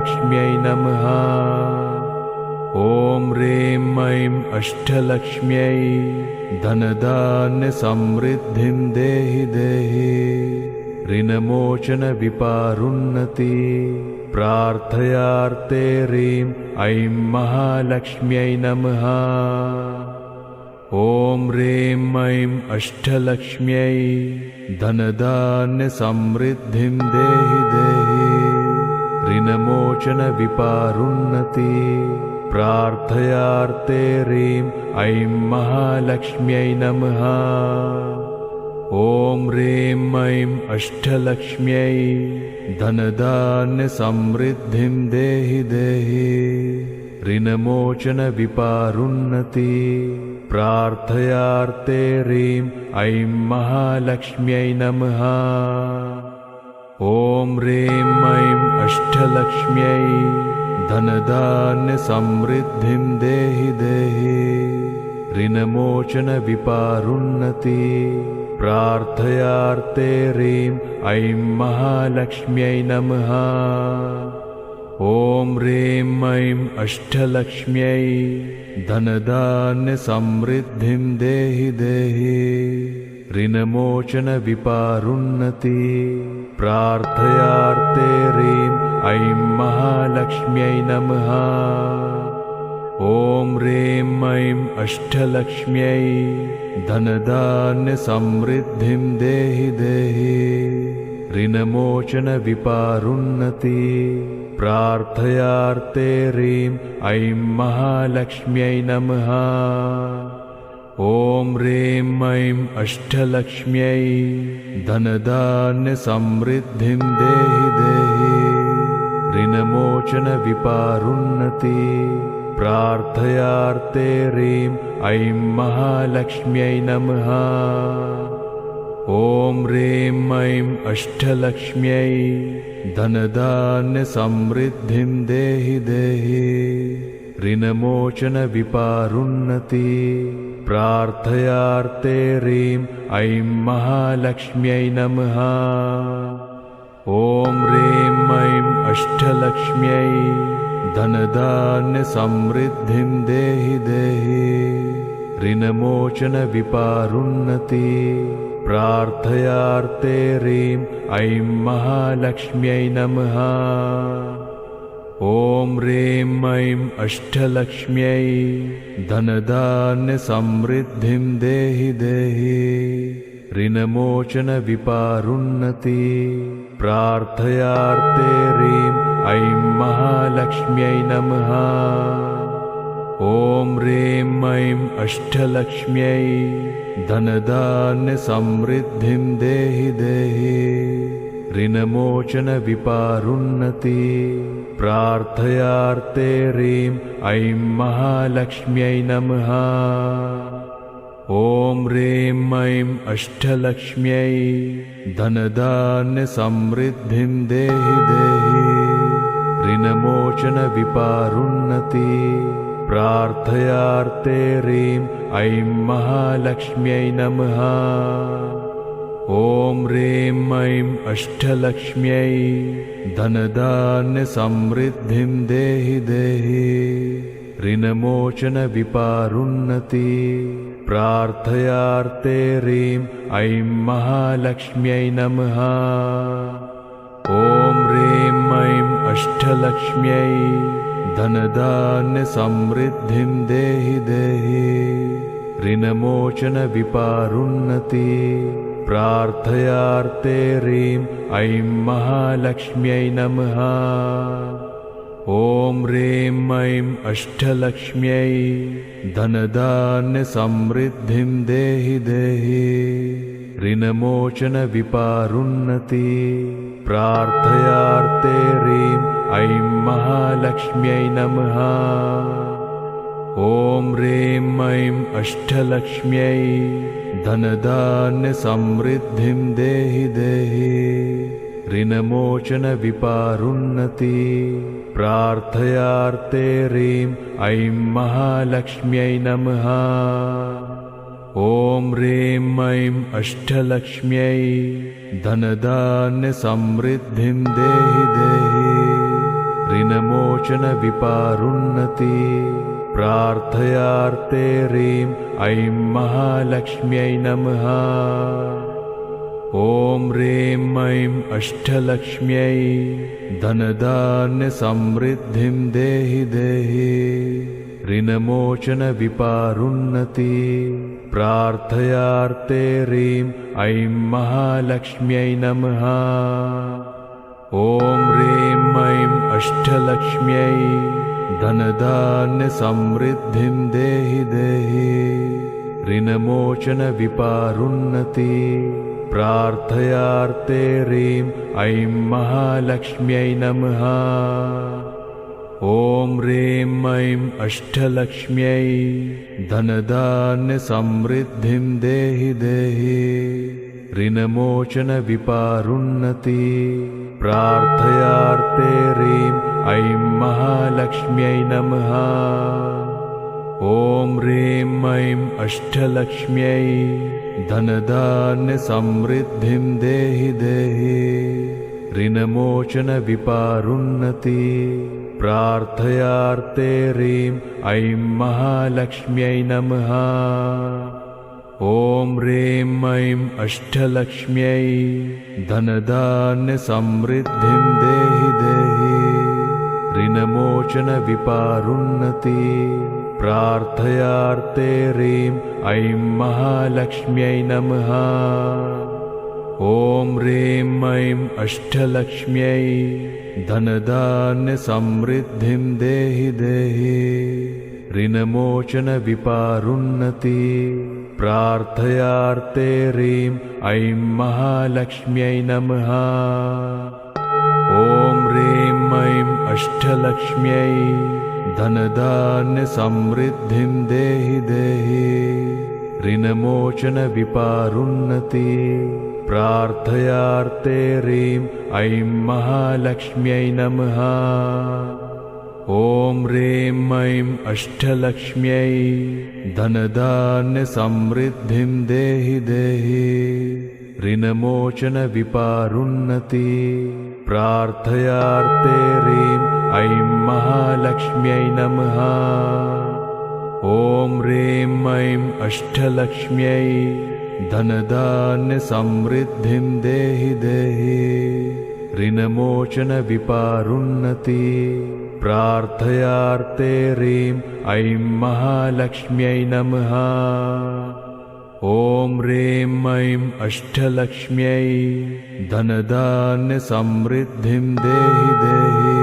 लक्ष्म्यै नमः। ॐ ह्रीं ऐं अष्टलक्ष्म्यै धनधान्यसमृद्धिं देहि देहि। ऋणमोचनविपारुन्नति प्रार्थयार्थे ह्रीं ऐं महालक्ष्म्यै नमः। ॐ ह्रीं ऐं अष्टलक्ष्म्यै धनधान्यसमृद्धिं देहि देहि। ऋणमोचनविपारुन्नति प्रार्थयार्थे ह्रीं ऐं महालक्ष्म्यै नमः। ॐ ह्रीं ऐं अष्टलक्ष्म्यै धनधान्यसमृद्धिं देहि देहि। ऋणमोचनविपारुन्नति प्रार्थयार्थे ह्रीं ऐं महालक्ष्म्यै नमः। ॐ ह्रीं ऐं अष्टलक्ष्म्यै धनधान्यसमृद्धिं देहि देहि। ऋणमोचनविपारुन्नति प्रार्थयार्थे ह्रीं ऐं महालक्ष्म्यै नमः। ॐ ह्रीं ऐं अष्टलक्ष्म्यै धनधान्यसमृद्धिं देहि देहि। ऋणमोचनविपारुन्नति प्रार्थयार्थे ह्रीं ऐं महालक्ष्म्यै नमः। ॐ ह्रीं ऐं अष्टलक्ष्म्यै धनधान्यसमृद्धिं देहि देहि। ऋणमोचनविपारुन्नति प्रार्थयार्थे ह्रीं ऐं महालक्ष्म्यै नमः। ॐ ह्रीं ऐं अष्टलक्ष्म्यै धनधान्यसमृद्धिं देहि देहि। ऋणमोचनविपारुन्नति प्रार्थयार्थे ह्रीं ऐं महालक्ष्म्यै नमः। ॐ ह्रीं ऐं अष्टलक्ष्म्यै धनधान्यसमृद्धिं देहि देहि। ऋणमोचनविपारुन्नति प्रार्थयार्थे ह्रीं ऐं महालक्ष्म्यै नमः। ॐ ह्रीं ऐं अष्टलक्ष्म्यै धनधान्यसमृद्धिं देहि देहि। ऋणमोचनविपारुन्नति प्रार्थयार्थे ह्रीं ऐं महालक्ष्म्यै नमः। ॐ ह्रीं ऐं अष्टलक्ष्म्यै धनधान्यसमृद्धिं देहि देहि। ऋणमोचनविपारुन्नति प्रार्थयार्थे ह्रीं ऐं महालक्ष्म्यै नमः। ॐ ह्रीं ऐं अष्टलक्ष्म्यै धनधान्यसमृद्धिं देहि देहि। ऋणमोचनविपारुन्नति प्रार्थयार्थे ह्रीं ऐं महालक्ष्म्यै नमः। ॐ ह्रीं ऐं अष्टलक्ष्म्यै धनधान्यसमृद्धिं देहि देहि। ऋणमोचनविपारुन्नति प्रार्थयार्थे ह्रीं ऐं महालक्ष्म्यै नमः। ॐ ह्रीं ऐं अष्टलक्ष्म्यै धनधान्यसमृद्धिं देहि देहि। ऋणमोचनविपारुन्नति प्रार्थयार्थे ह्रीं ऐं महालक्ष्म्यै नमः। ॐ ह्रीं ऐं अष्टलक्ष्म्यै धनधान्यसमृद्धिं देहि देहि। ऋणमोचनविपारुन्नति प्रार्थयार्थे ह्रीं ऐं महालक्ष्म्यै नमः। ॐ ह्रीं ऐं अष्टलक्ष्म्यै धनधान्यसमृद्धिं देहि देहि। ऋणमोचनविपारुन्नति प्रार्थयार्थे ह्रीं ऐं महालक्ष्म्यै नमः। ॐ ह्रीं ऐं अष्टलक्ष्म्यै धनधान्यसमृद्धिं देहि देहि। ऋणमोचनविपारुन्नति प्रार्थयार्थे ह्रीं ऐं महालक्ष्म्यै नमः। ॐ ह्रीं ऐं अष्टलक्ष्म्यै धनधान्यसमृद्धिं देहि देहि। ऋणमोचनविपारुन्नति प्रार्थयार्थे ह्रीं ऐं महालक्ष्म्यै नमः। ॐ ह्रीं ऐं अष्टलक्ष्म्यै धनधान्यसमृद्धिं देहि देहि ऋणमोचनविपारुन्नति प्रार्थयार्थे ह्रीं ऐं महालक्ष्म्यै नमः। ॐ ह्रीं ऐं अष्टलक्ष्म्यै धनधान्यसमृद्धिं देहि देहि ऋणमोचनविपारुन्नति प्रार्थयार्थे ह्रीं ऐं महालक्ष्म्यै नमः। ॐ ह्रीं ऐं अष्टलक्ष्म्यै धनधान्यसमृद्धिं देहि देहि ऋणमोचनविपारुन्नति प्रार्थयार्थे ह्रीं ऐं महालक्ष्म्यै नमः। ॐ ह्रीं ऐं अष्टलक्ष्म्यै धनधान्यसमृद्धिं देहि देहि ऋणमोचनविपारुन्नति प्रार्थयार्थे ह्रीं ऐं महालक्ष्म्यै नमः। ॐ ह्रीं ऐं अष्टलक्ष्म्यै धनधान्यसमृद्धिं देहि देहि ऋणमोचनविपारुन्नति प्रार्थयार्थे ह्रीं ऐं महालक्ष्म्यै नमः। ॐ ह्रीं ऐं अष्टलक्ष्म्यै धनधान्यसमृद्धिं देहि देहि ऋणमोचनविपारुन्नति प्रार्थयार्थे ह्रीं ऐं महालक्ष्म्यै नमः। ॐ ह्रीं ऐं अष्टलक्ष्म्यै धनधान्यसमृद्धिं देहि देहि ऋणमोचनविपारुन्नति प्रार्थयार्थे ह्रीं ऐं महालक्ष्म्यै नमः। ॐ ह्रीं ऐं अष्टलक्ष्म्यै धनधान्यसमृद्धिं देहि देहि ऋणमोचनविपारुन्नति प्रार्थयार्थे ह्रीं ऐं महालक्ष्म्यै नमः। ॐ ह्रीं ऐं अष्टलक्ष्म्यै धनधान्यसमृद्धिं देहि देहि ऋणमोचनविपारुन्नति प्रार्थयार्थे ह्रीं ऐं महालक्ष्म्यै नमः। ॐ ह्रीं ऐं अष्टलक्ष्म्यै धनधान्यसमृद्धिं देहि देहि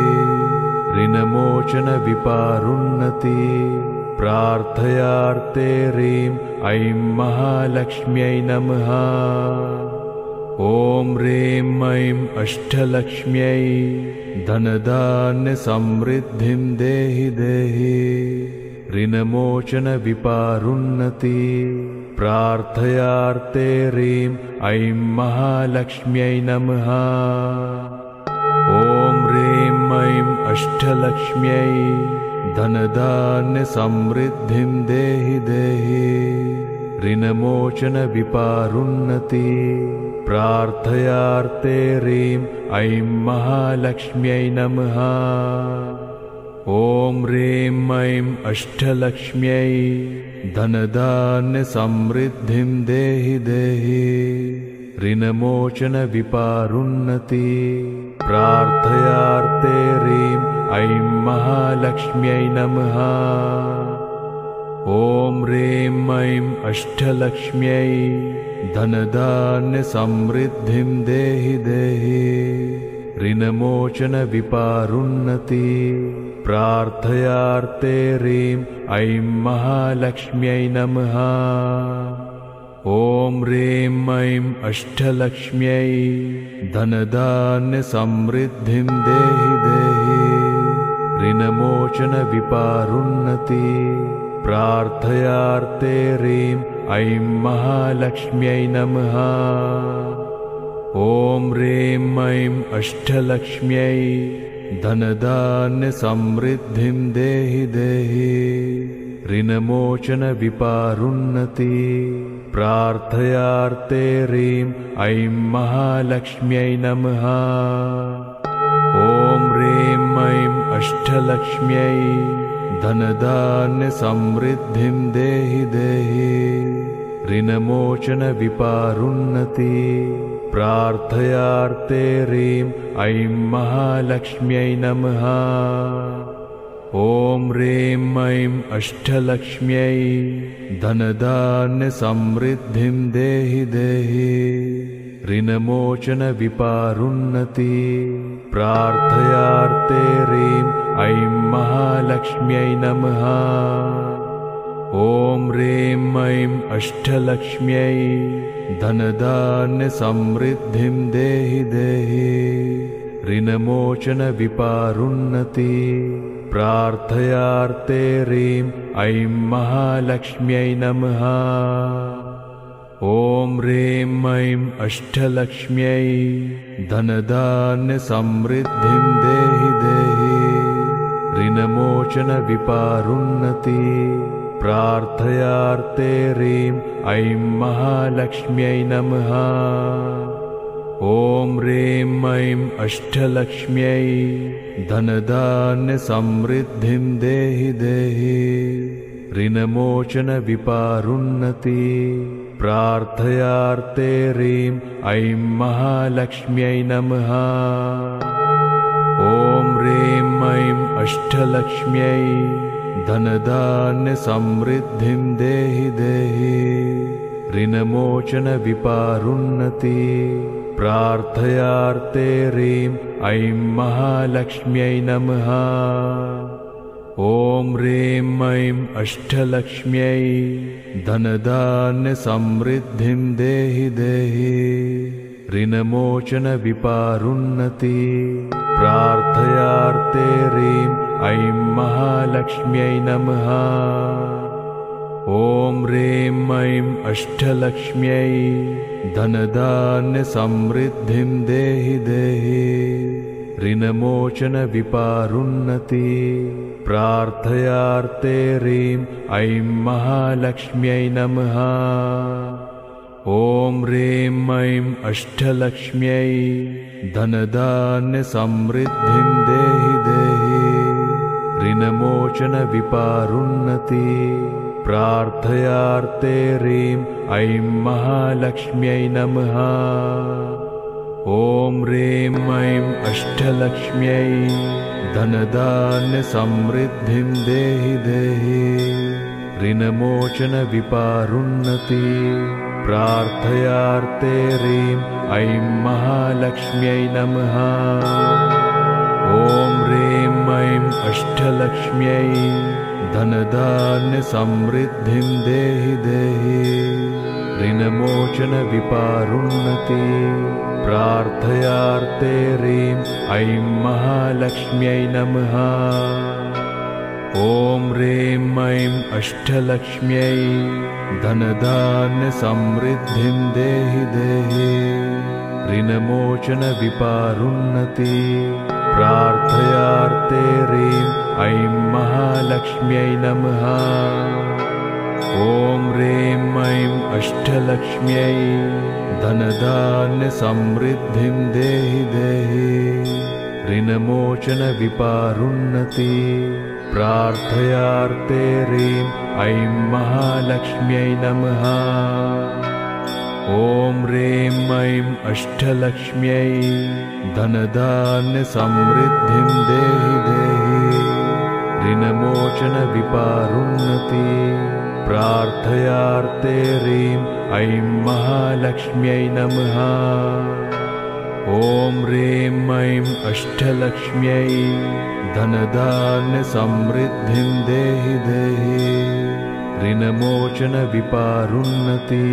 ऋणमोचनविपारुन्नति प्रार्थयार्थे ह्रीं ऐं महालक्ष्म्यै नमः। ॐ ह्रीं ऐं अष्टलक्ष्म्यै धनधान्यसमृद्धिं देहि देहि ऋणमोचनविपारुन्नति प्रार्थयार्थे ह्रीं ऐं महालक्ष्म्यै नमः। ॐ ह्रीं ऐं अष्टलक्ष्म्यै धनधान्यसमृद्धिं देहि देहि ऋणमोचनविपारुन्नति प्रार्थयार्थे ह्रीं ऐं महालक्ष्म्यै नमः। ॐ ह्रीं ऐं अष्टलक्ष्म्यै धनधान्यसमृद्धिं देहि देहि ऋणमोचनविपारुन्नति प्रार्थयार्थे ह्रीं ऐं महालक्ष्म्यै नमः। ॐ ह्रीं ऐं अष्टलक्ष्म्यै धनधान्यसमृद्धिं देहि देहि ऋणमोचनविपारुन्नति प्रार्थयार्थे ह्रीं ऐं महालक्ष्म्यै नमः। ॐ ह्रीं ऐं अष्टलक्ष्म्यै धनधान्यसमृद्धिं देहि देहि ऋणमोचनविपारुन्नति प्रार्थयार्थे ह्रीं ऐं महालक्ष्म्यै नमः। ॐ ह्रीं ऐं अष्टलक्ष्म्यै धनधान्यसमृद्धिं देहि देहि ऋणमोचनविपारुन्नति प्रार्थयार्थे ह्रीं ऐं महालक्ष्म्यै नमः। ॐ ह्रीं ऐं अष्टलक्ष्म्यै धनधान्यसमृद्धिं देहि देहि ऋणमोचनविपारुन्नति प्रार्थयार्ते ह्रीं ऐं महालक्ष्म्यै नमः। ॐ ह्रीं ऐं अष्टलक्ष्म्यै धनधान्यसमृद्धिं देहि देहि ऋणमोचनविपारुन्नति प्रार्थयार्ते ह्रीं ऐं महालक्ष्म्यै नमः। ॐ ह्रीं ऐं अष्टलक्ष्म्यै धनधान्यसमृद्धिं देहि देहि ऋणमोचनविपारुन्नति प्रार्थयार्ते ह्रीं ऐं महालक्ष्म्यै नमः। ॐ ह्रीं ऐं अष्टलक्ष्म्यै धनधान्यसमृद्धिं देहि देहि ऋणमोचनविपारुन्नति प्रार्थयार्ते ह्रीं ऐं महालक्ष्म्यै नमः। ॐ ह्रीं ऐं अष्टलक्ष्म्यै धनधान्यसमृद्धिं देहि देहि ऋणमोचनविपारुन्नति प्रार्थयार्ते ह्रीं ऐं महालक्ष्म्यै नमः। ॐ ह्रीं ऐं अष्टलक्ष्म्यै धनधान्यसमृद्धिं देहि देहि ऋणमोचनविपारुन्नति प्रार्थयार्ते ह्रीं ऐं महालक्ष्म्यै नमः। ॐ ह्रीं ऐं अष्टलक्ष्म्यै धनधान्यसमृद्धिं देहि देहि ऋणमोचनविपारुन्नति प्रार्थयार्ते ह्रीं ऐं महालक्ष्म्यै नमः। ॐ ह्रीं ऐं अष्टलक्ष्म्यै धनधान्यसमृद्धिं देहि देहि ऋणमोचनविपारुन्नति प्रार्थयार्ते ह्रीं ऐं महालक्ष्म्यै नमः। ॐ ह्रीं ऐं अष्टलक्ष्म्यै धनधान्यसमृद्धिं देहि देहि ऋणमोचनविपारुन्नति प्रार्थयार्ते ह्रीं ऐं महालक्ष्म्यै नमः। ॐ ह्रीं ऐं अष्टलक्ष्म्यै धनधान्यसमृद्धिं देहि देहि ऋणमोचनविपारुन्नति प्रार्थयार्ते ह्रीं ऐं महालक्ष्म्यै नमः। ॐ ह्रीं ऐं अष्टलक्ष्म्यै धनधान्यसमृद्धिं देहि देहि ऋणमोचनविपारुन्नति प्रार्थयार्ते ह्रीं ऐं महालक्ष्म्यै नमः। ॐ ह्रीं ऐं अष्टलक्ष्म्यै धनधान्यसमृद्धिं देहि देहि ऋणमोचनविपारुन्नति प्रार्थयार्ते ह्रीं ऐं महालक्ष्म्यै नमः। ॐ ह्रीं ऐं अष्टलक्ष्म्यै धनधान्यसमृद्धिं देहि देहि ऋणमोचनविपारुन्नति प्रार्थयार्ते ह्रीं ऐं महालक्ष्म्यै नमः। ॐ ह्रीं ऐं अष्टलक्ष्म्यै धनधान्यसमृद्धिं देहि देहि ऋणमोचनविपारुन्नति प्रार्थयार्ते ह्रीं ऐं महालक्ष्म्यै नमः। ॐ ह्रीं ऐं अष्टलक्ष्म्यै धनधान्यसमृद्धिं देहि देहि ऋणमोचनविपारुन्नति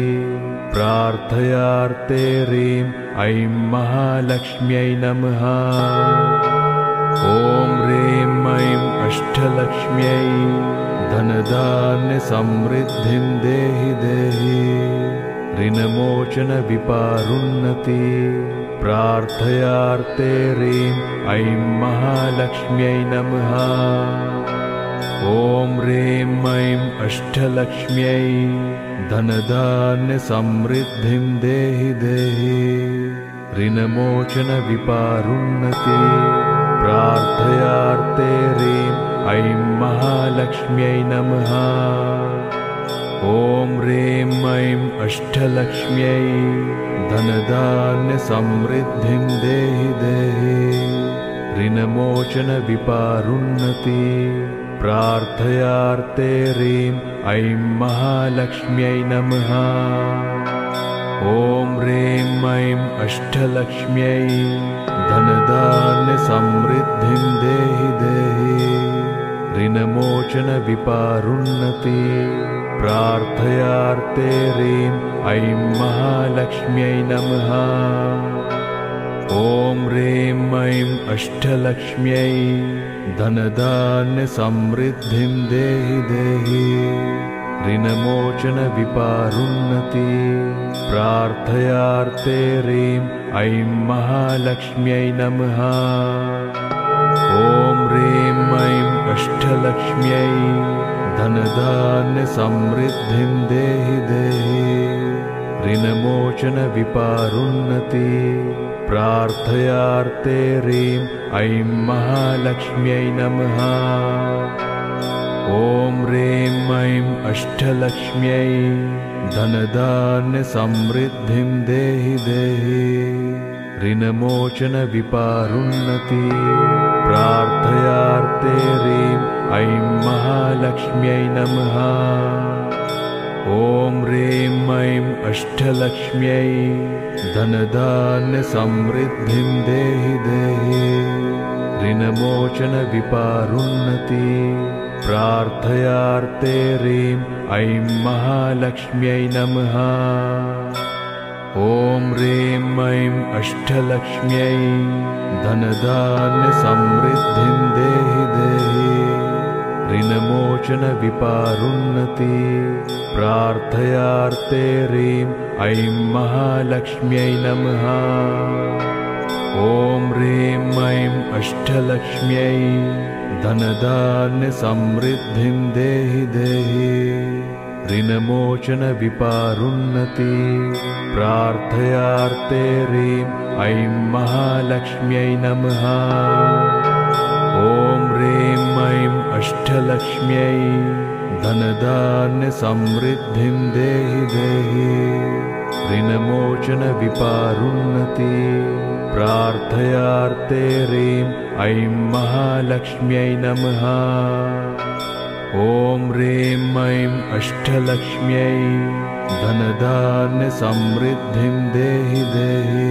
प्रार्थयार्ते ह्रीं ऐं महालक्ष्म्यै नमः। ॐ ह्रीं ऐं अष्टलक्ष्म्यै धनधान्यसमृद्धिं देहि देहि ऋणमोचनविपारुन्नति प्रार्थयार्ते ह्रीं ऐं महालक्ष्म्यै नमः। ॐ ह्रीं ऐं अष्टलक्ष्म्यै धनधान्यसमृद्धिं देहि देहि ऋणमोचनविपारुन्नति प्रार्थयार्थे ह्रीं ऐं महालक्ष्म्यै नमः। ॐ ह्रीं ऐं अष्टलक्ष्म्यै धनधान्यसमृद्धिं देहि देहि ऋणमोचनविपारुन्नति प्रार्थयार्थे ह्रीं ऐं महालक्ष्म्यै नमः। ॐ ह्रीं ऐं अष्टलक्ष्म्यै धनधान्यसमृद्धिं देहि देहि ऋणमोचनविपारुन्नति प्रार्थयार्थे ह्रीं ऐं महालक्ष्म्यै नमः। ॐ ह्रीं ऐं अष्टलक्ष्म्यै धनधान्यसमृद्धिं देहि देहि ऋणमोचनविपारुन्नति प्रार्थयार्थे ह्रीं ऐं महालक्ष्म्यै नमः। ॐ ह्रीं ऐं अष्टलक्ष्म्यै धनधान्यसमृद्धिं देहि देहि ऋणमोचनविपारुन्नति प्रार्थयार्थे ह्रीं ऐं महालक्ष्म्यै नमः। ॐ ह्रीं ऐं अष्टलक्ष्म्यै धनधान्यसमृद्धिं देहि देहि ऋणमोचनविपारुन्नति प्रार्थयार्थे ह्रीं ऐं महालक्ष्म्यै नमः। ॐ ह्रीं ऐं अष्टलक्ष्म्यै धनधान्यसमृद्धिं देहि देहि ऋणमोचनविपारुन्नति प्रार्थयार्थे ह्रीं ऐं महालक्ष्म्यै नमः। ॐ ह्रीं ऐं अष्टलक्ष्म्यै धनधान्यसमृद्धिं देहि देहि ऋणमोचनविपारुन्नति प्रार्थयार्थे ह्रीं ऐं महालक्ष्म्यै नमः। ॐ ह्रीं ऐं अष्टलक्ष्म्यै धनधान्यसमृद्धिं देहि देहि ऋणमोचनविपारुन्नति प्रार्थयार्थे ह्रीं ऐं महालक्ष्म्यै नमः। ॐ ह्रीं ऐं अष्टलक्ष्म्यै धनधान्यसमृद्धिं देहि देहि ऋणमोचनविपारुन्नति प्रार्थयार्थे ह्रीं ऐं महालक्ष्म्यै नमः। ॐ ह्रीं ऐं अष्टलक्ष्म्यै धनधान्यसमृद्धिं देहि देहि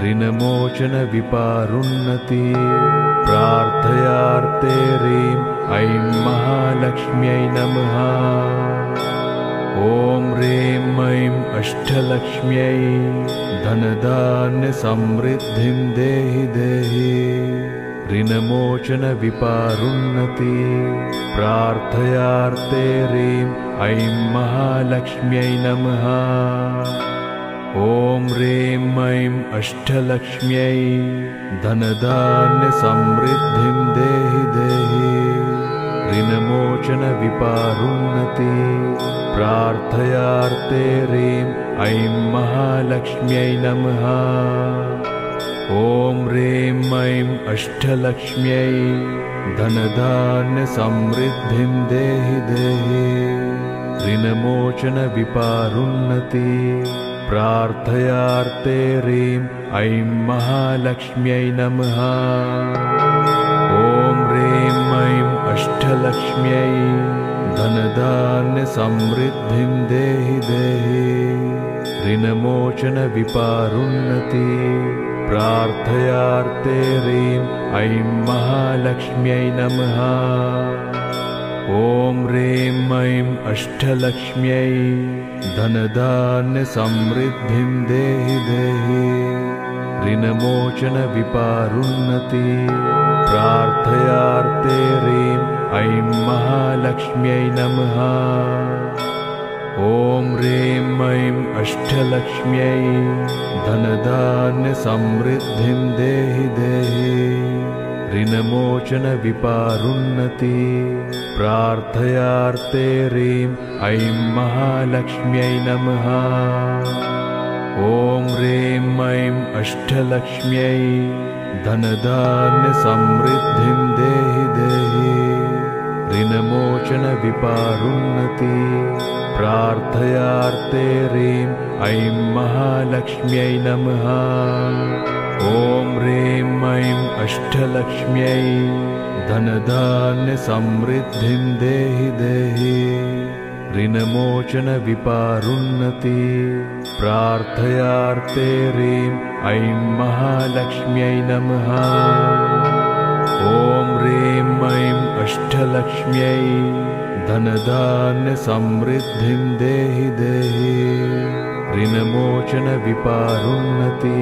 ऋणमोचनविपारुन्नति प्रार्थयार्थे ह्रीं ऐं महालक्ष्म्यै नमः। ॐ ह्रीं ऐं अष्टलक्ष्म्यै धनधान्यसमृद्धिं देहि देहि ऋणमोचनविपारुन्नति प्रार्थयार्थे ह्रीं ऐं महालक्ष्म्यै नमः। ॐ ह्रीं ऐं अष्टलक्ष्म्यै धनधान्यसमृद्धिं देहि देहि ऋणमोचनविपारुन्नति प्रार्थयार्थे ह्रीं ऐं महालक्ष्म्यै नमः। ॐ ह्रीं ऐं अष्टलक्ष्म्यै धनधान्यसमृद्धिं देहि देहि ऋणमोचनविपारुन्नति प्रार्थयार्थे ह्रीं ऐं महालक्ष्म्यै नमः। ॐ ह्रीं ऐं अष्टलक्ष्म्यै धनधान्यसमृद्धिं देहि देहि ऋणमोचनविपारुन्नति प्रार्थयार्थे ह्रीं ऐं महालक्ष्म्यै नमः। ॐ ह्रीं ऐं अष्टलक्ष्म्यै धनधान्यसमृद्धिं देहि देहि ऋणमोचनविपारुन्नति प्रार्थयार्थे ह्रीं ऐं महालक्ष्म्यै नमः। ॐ ह्रीं ऐं अष्टलक्ष्म्यै धनधान्यसमृद्धिं देहि देहि ऋणमोचनविपारुन्नति प्रार्थयार्थे ह्रीं ऐं महालक्ष्म्यै नमः। ॐ ह्रीं ऐं अष्टलक्ष्म्यै धनधान्यसमृद्धिं देहि देहि ऋणमोचनविपारोन्नति प्रार्थयार्थे ह्रीं ऐं महालक्ष्म्यै नमः। ॐ ह्रीं ऐं अष्टलक्ष्म्यै धनधान्यसमृद्धिं देहि देहि ऋणमोचनविपारोन्नति प्रार्थयार्थे ह्रीं ऐं महालक्ष्म्यै नमः। ॐ ह्रीं ऐं अष्टलक्ष्म्यै धनधान्यसमृद्धिं देहि देहि ऋणमोचनविपारोन्नति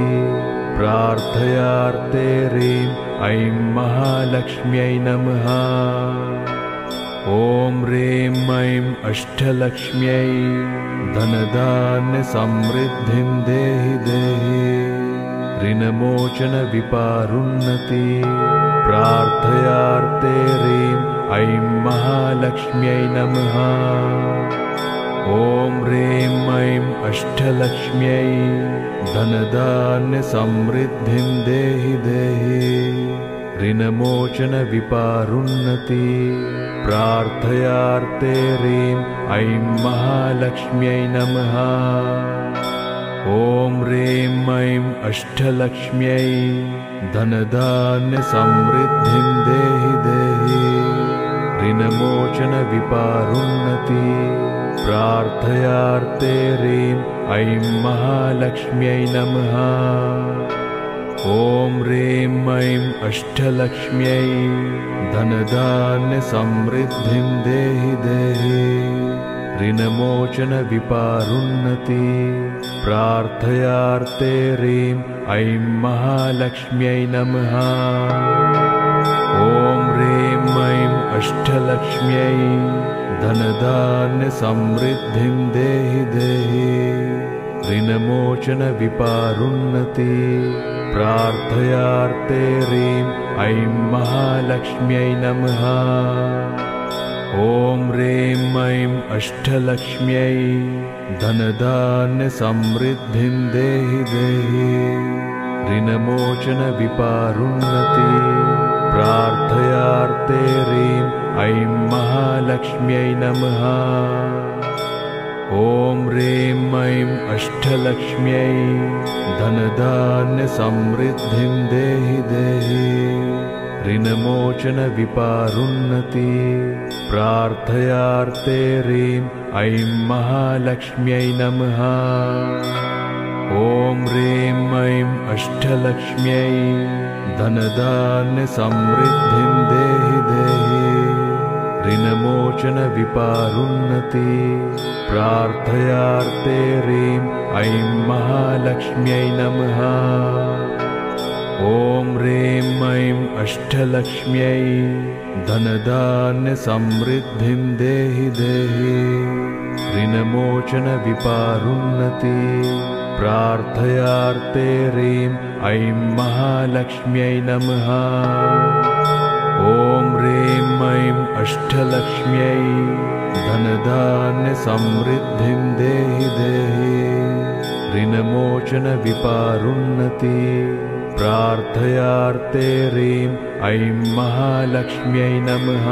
प्रार्थयार्थे ह्रीं ऐं महालक्ष्म्यै नमः। ॐ ह्रीं ऐं अष्टलक्ष्म्यै धनधान्यसमृद्धिं देहि देहि ऋणमोचनविपारोन्नति प्रार्थयार्थे ह्रीं ऐं महालक्ष्म्यै नमः। ॐ ह्रीं ऐं अष्टलक्ष्म्यै धनधान्यसमृद्धिं देहि देहि ऋणमोचनविपारोन्नति प्रार्थयार्थे ह्रीं ऐं महालक्ष्म्यै नमः। ॐ ह्रीं ऐं अष्टलक्ष्म्यै धनधान्यसमृद्धिं देहि देहि ऋणमोचनविपारोन्नति प्रार्थयार्थे ह्रीं ऐं महालक्ष्म्यै नमः। ॐ ह्रीं ऐं अष्टलक्ष्म्यै धनधान्यसमृद्धिं देहि देहि ऋणमोचनविपारोन्नति प्रार्थयार्थे ह्रीं ऐं महालक्ष्म्यै नमः। ॐ ह्रीं ऐं अष्टलक्ष्म्यै धनधान्यसमृद्धिं देहि देहि ऋणमोचनविपारोन्नति प्रार्थयार्थे ह्रीं ऐं महालक्ष्म्यै नमः। ॐ ह्रीं ऐं अष्टलक्ष्म्यै धनधान्यसमृद्धिं देहि देहि ऋणमोचनविपारोन्नति प्रार्थयार्थे ह्रीं ऐं महालक्ष्म्यै नमः। ॐ ह्रीं ऐं अष्टलक्ष्म्यै धनधान्यसमृद्धिं देहि देहि ऋणमोचनविपारोन्नति प्रार्थयार्थे ह्रीं ऐं महालक्ष्म्यै नमः। ॐ ह्रीं ऐं अष्टलक्ष्म्यै धनधान्यसमृद्धिं देहि देहि ऋणमोचनविपारोन्नति प्रार्थयार्थे ह्रीं ऐं महालक्ष्म्यै नमः। ॐ ह्रीं ऐं अष्टलक्ष्म्यै धनधान्यसमृद्धिं देहि देहि ऋणमोचनविपारोन्नति प्रार्थयार्थे ह्रीं ऐं महालक्ष्म्यै नमः। ॐ ह्रीं ऐं अष्टलक्ष्म्यै धनधान्यसमृद्धिं देहि देहि ऋणमोचनविपारोन्नति प्रार्थयार्थे ह्रीं ऐं महालक्ष्म्यै नमः।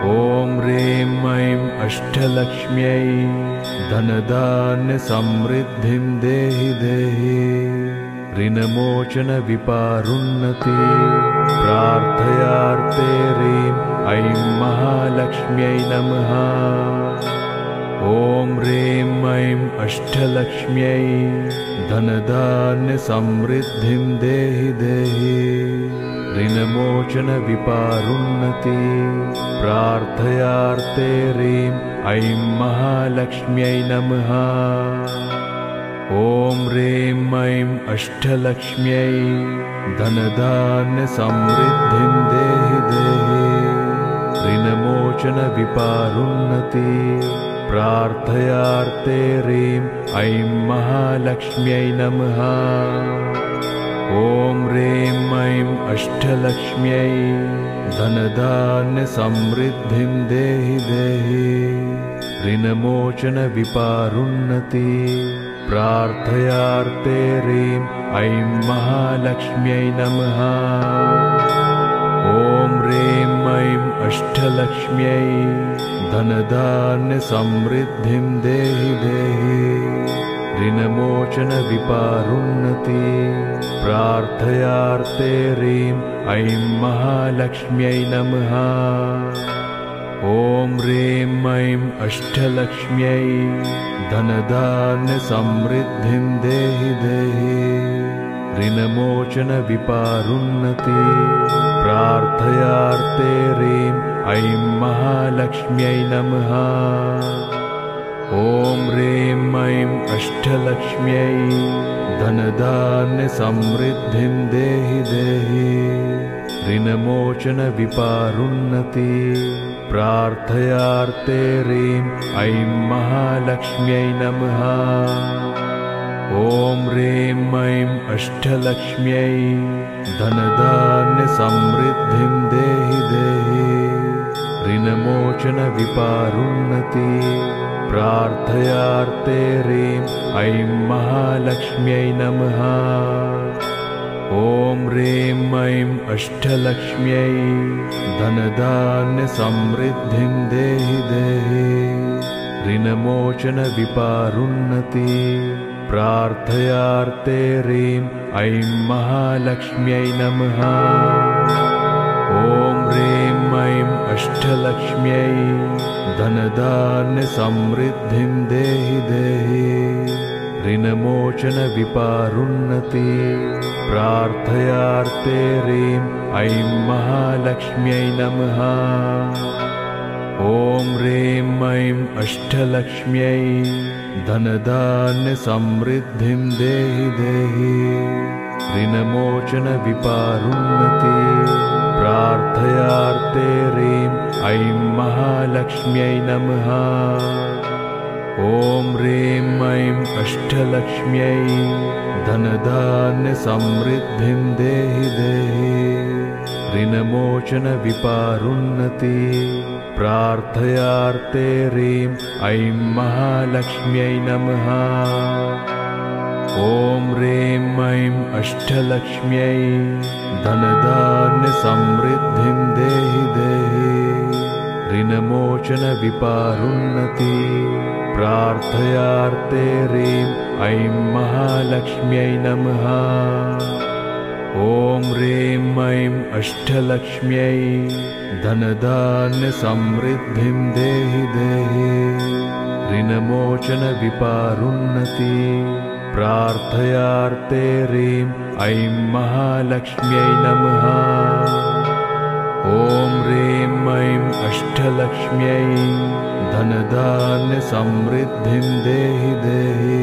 ॐ ह्रीं ऐं अष्टलक्ष्म्यै धनधान्यसमृद्धिं देहि देहि ऋणमोचनविपारोन्नति प्रार्थयार्थे ह्रीं ऐं महालक्ष्म्यै नमः। ॐ ह्रीं ऐं अष्टलक्ष्म्यै धनधान्यसमृद्धिं देहि देहि ऋणमोचनविपारोन्नति प्रार्थयार्थे ह्रीं ऐं महालक्ष्म्यै नमः। ॐ ह्रीं ऐं अष्टलक्ष्म्यै धनधान्यसमृद्धिं देहि देहि ऋणमोचनविपारोन्नति प्रार्थयार्थे ह्रीं ऐं महालक्ष्म्यै नमः। ॐ ह्रीं ऐं अष्टलक्ष्म्यै धनधान्यसमृद्धिं देहि देहि ऋणमोचनविपारोन्नति प्रार्थयार्थे ह्रीं ऐं महालक्ष्म्यै नमः। ॐ ह्रीं ऐं अष्टलक्ष्म्यै धनधान्यसमृद्धिं देहि देहि ऋणमोचनविपारोन्नति। प्रार्थयार्थे ह्रीं ऐं महालक्ष्म्यै नमः। ॐ ह्रीं ऐं अष्टलक्ष्म्यै धनधान्यसमृद्धिं देहि देहि ऋणमोचनविपारोन्नति। प्रार्थयार्थे ह्रीं ऐं महालक्ष्म्यै नमः। ॐ ह्रीं ऐं अष्टलक्ष्म्यै धनधान्यसमृद्धिं देहि देहि ऋणमोचनविपारोन्नति। प्रार्थयार्थे ह्रीं ऐं महालक्ष्म्यै नमः। ॐ ह्रीं ऐं अष्टलक्ष्म्यै धनधान्यसमृद्धिं देहि देहि ऋणमोचनविपारोन्नति। प्रार्थयार्थे ह्रीं ऐं महालक्ष्म्यै नमः। ॐ ह्रीं ऐं अष्टलक्ष्म्यै धनधान्यसमृद्धिं देहि देहि ऋणमोचनविपारोन्नति। प्रार्थयार्थे ह्रीं ऐं महालक्ष्म्यै नमः। ॐ ह्रीं ऐं अष्टलक्ष्म्यै धनधान्यसमृद्धिं देहि देहि ऋणमोचनविपारोन्नति। प्रार्थयार्थे ह्रीं ऐं महालक्ष्म्यै नमः। ॐ ह्रीं ऐं अष्टलक्ष्म्यै धनधान्यसमृद्धिं देहि देहि ऋणमोचनविपारोन्नति। प्रार्थयार्थे ह्रीं ऐं महालक्ष्म्यै नमः। ॐ ह्रीं ऐं अष्टलक्ष्म्यै धनधान्यसमृद्धिं देहि देहि ऋणमोचनविपारोन्नति। प्रार्थयार्थे ह्रीं ऐं महालक्ष्म्यै नमः। ॐ ह्रीं ऐं अष्टलक्ष्म्यै धनधान्यसमृद्धिं देहि देहि ऋणमोचनविपारोन्नति। प्रार्थयार्थे ह्रीं ऐं महालक्ष्म्यै नमः। ॐ ह्रीं ऐं अष्टलक्ष्म्यै धनधान्यसमृद्धिं देहि देहि ऋणमोचनविपारोन्नति। प्रार्थयार्थे ह्रीं ऐं महालक्ष्म्यै नमः। ॐ ह्रीं ऐं अष्टलक्ष्म्यै धनधान्यसमृद्धिं देहि देहि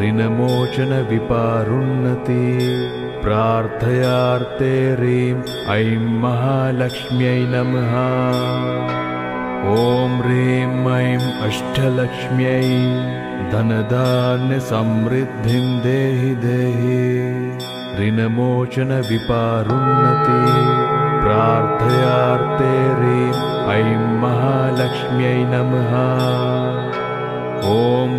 ऋणमोचनविपारोन्नति। प्रार्थयार्थे ह्रीं ऐं महालक्ष्म्यै नमः। ॐ ह्रीं ऐं अष्टलक्ष्म्यै धनधान्यसमृद्धिं देहि देहि ऋणमोचनविपारोन्नति। प्रार्थयार्थे ह्रीं ऐं महालक्ष्म्यै नमः। ॐ